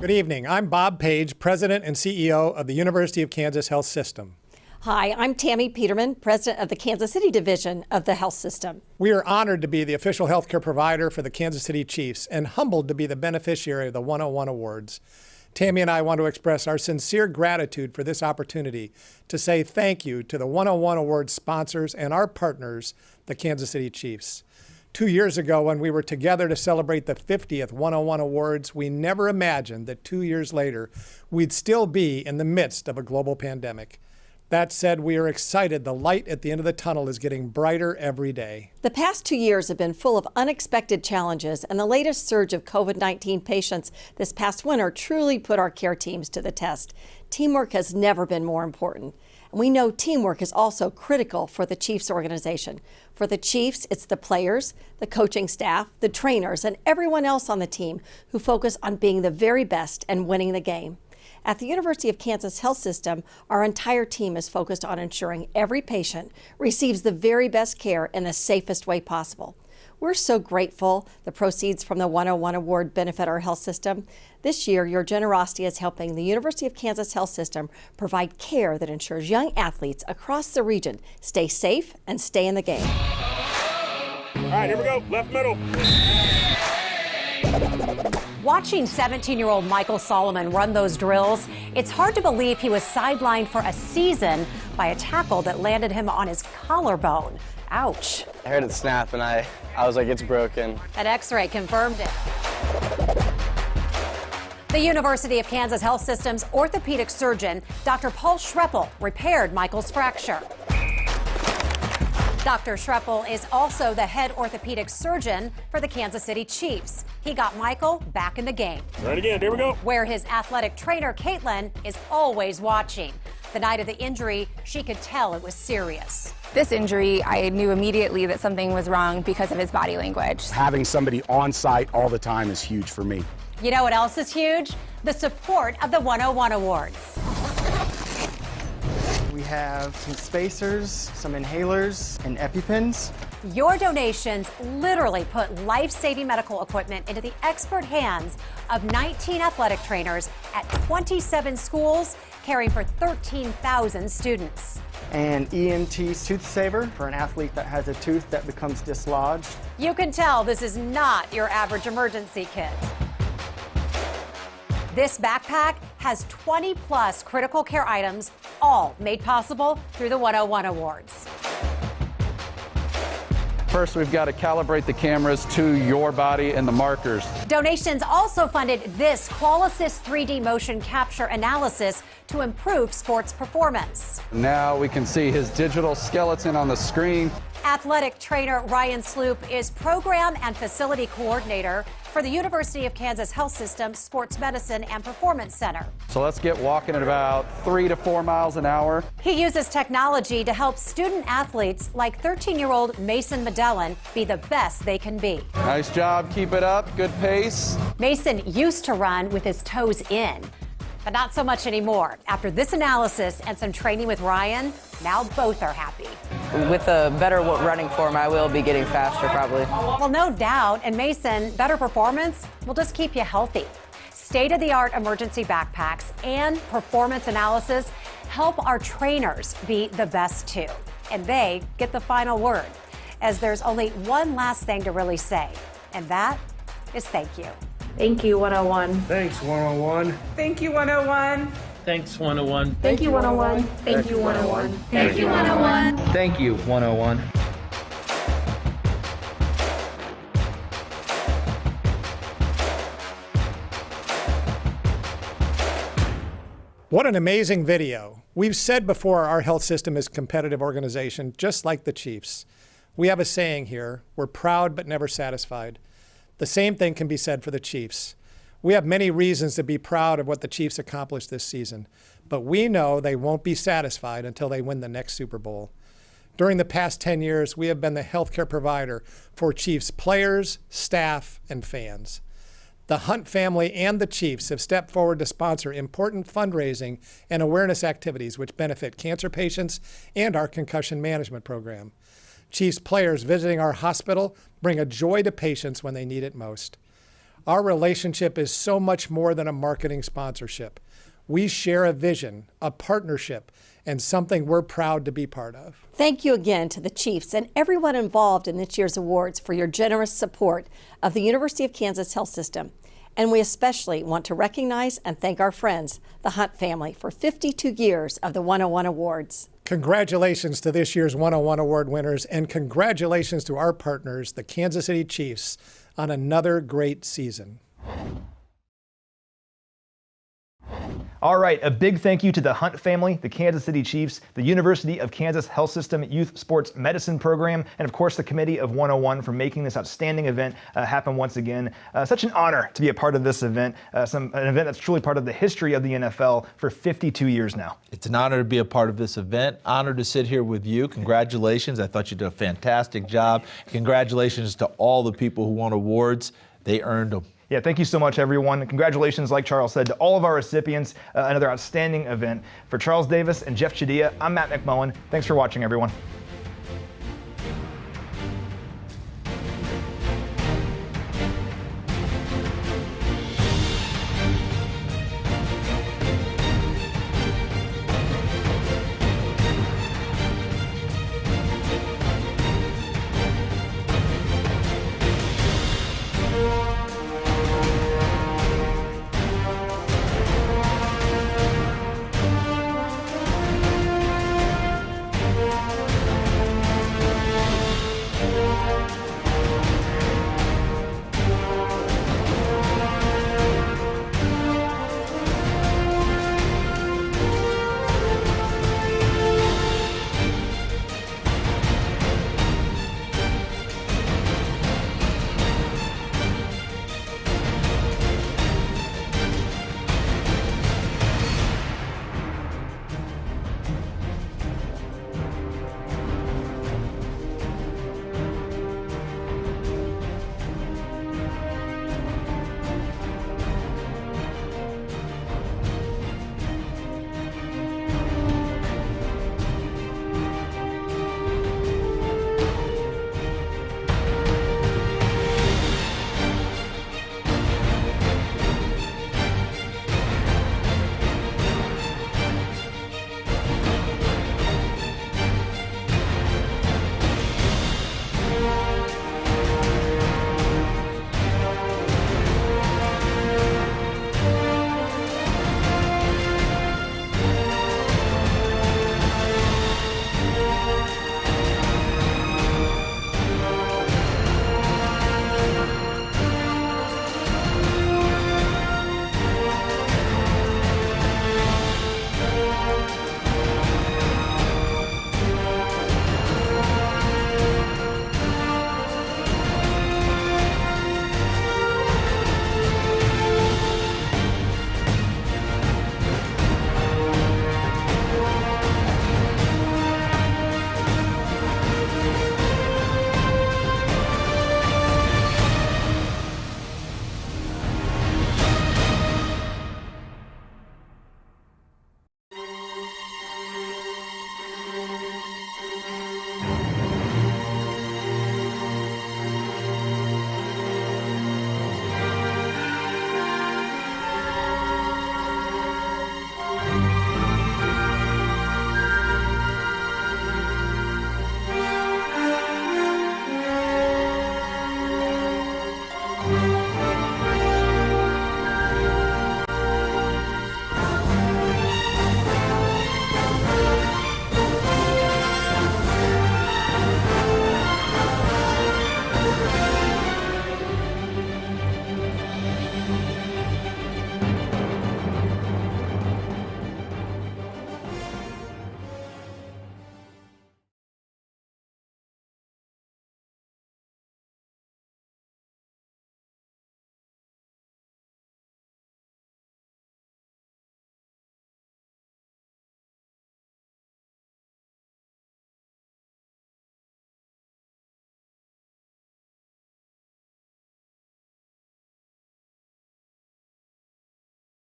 Good evening. I'm Bob Page, President and CEO of the University of Kansas Health System. Hi, I'm Tammy Peterman, President of the Kansas City Division of the Health System. We are honored to be the official healthcare provider for the Kansas City Chiefs and humbled to be the beneficiary of the 101 Awards. Tammy and I want to express our sincere gratitude for this opportunity to say thank you to the 101 Awards sponsors and our partners, the Kansas City Chiefs. 2 years ago, when we were together to celebrate the 50th 101 Awards, we never imagined that 2 years later, we'd still be in the midst of a global pandemic. That said, we are excited the light at the end of the tunnel is getting brighter every day. The past 2 years have been full of unexpected challenges, and the latest surge of COVID-19 patients this past winter truly put our care teams to the test. Teamwork has never been more important. And we know teamwork is also critical for the Chiefs organization. For the Chiefs, it's the players, the coaching staff, the trainers, and everyone else on the team who focus on being the very best and winning the game. At the University of Kansas Health System, our entire team is focused on ensuring every patient receives the very best care in the safest way possible. We're so grateful the proceeds from the 101 Award benefit our health system. This year, your generosity is helping the University of Kansas Health System provide care that ensures young athletes across the region stay safe and stay in the game. All right, here we go. Left middle. Watching 17-year-old Michael Solomon run those drills, it's hard to believe he was sidelined for a season by a tackle that landed him on his collarbone. Ouch. I heard it snap and I was like, it's broken. An X-ray confirmed it. The University of Kansas Health System's orthopedic surgeon, Dr. Paul Schreppel, repaired Michael's fracture. Dr. Schreppel is also the head orthopedic surgeon for the Kansas City Chiefs. He got Michael back in the game. Right again, here we go. Where his athletic trainer, Caitlin, is always watching. The night of the injury, she could tell it was serious. This injury, I knew immediately that something was wrong because of his body language. Having somebody on site all the time is huge for me. You know what else is huge? The support of the 101 Awards. We have some spacers, some inhalers, and EpiPens. Your donations literally put life-saving medical equipment into the expert hands of 19 athletic trainers at 27 schools, caring for 13,000 students. And EMT tooth saver for an athlete that has a tooth that becomes dislodged. You can tell this is not your average emergency kit. This backpack has 20-plus critical care items, all made possible through the 101 Awards. First, we've got to calibrate the cameras to your body and the markers. Donations also funded this QualAssist 3D motion capture analysis to improve sports performance. Now we can see his digital skeleton on the screen. Athletic trainer Ryan Sloop is program and facility coordinator for the University of Kansas Health System Sports Medicine and Performance Center. So let's get walking at about 3 to 4 miles an hour. He uses technology to help student athletes like 13-year-old Mason Medellin be the best they can be. Nice job, keep it up, good pace. Mason used to run with his toes in, but not so much anymore. After this analysis and some training with Ryan, now both are happy. With a better running form, I will be getting faster probably. Well, no doubt. And Mason, better performance will just keep you healthy. State-of-the-art emergency backpacks and performance analysis help our trainers be the best too. And they get the final word, as there's only one last thing to really say, and that is thank you. Thank you, 101. Thanks, 101. Thank you, 101. Thanks, 101. Thank you, 101. Thank you, 101. Thank you, 101. Thank you, 101. What an amazing video. We've said before our health system is a competitive organization, just like the Chiefs. We have a saying here, we're proud but never satisfied. The same thing can be said for the Chiefs. We have many reasons to be proud of what the Chiefs accomplished this season, but we know they won't be satisfied until they win the next Super Bowl. During the past 10 years, we have been the healthcare provider for Chiefs players, staff, and fans. The Hunt family and the Chiefs have stepped forward to sponsor important fundraising and awareness activities which benefit cancer patients and our concussion management program. Chiefs players visiting our hospital bring a joy to patients when they need it most. Our relationship is so much more than a marketing sponsorship. We share a vision, a partnership, and something we're proud to be part of. Thank you again to the Chiefs and everyone involved in this year's awards for your generous support of the University of Kansas Health System. And we especially want to recognize and thank our friends, the Hunt family, for 52 years of the 101 Awards. Congratulations to this year's 101 Award winners, and congratulations to our partners, the Kansas City Chiefs, on another great season. All right, a big thank you to the Hunt family, the Kansas City Chiefs, the University of Kansas Health System Youth Sports Medicine Program, and of course the Committee of 101 for making this outstanding event happen once again. Such an honor to be a part of this event, an event that's truly part of the history of the NFL for 52 years now. It's an honor to be a part of this event, honored to sit here with you. Congratulations. I thought you did a fantastic job. Congratulations to all the people who won awards. They earned them. Yeah, thank you so much, everyone. And congratulations, like Charles said, to all of our recipients. Another outstanding event. For Charles Davis and Jeff Chadia, I'm Matt McMullen. Thanks for watching, everyone.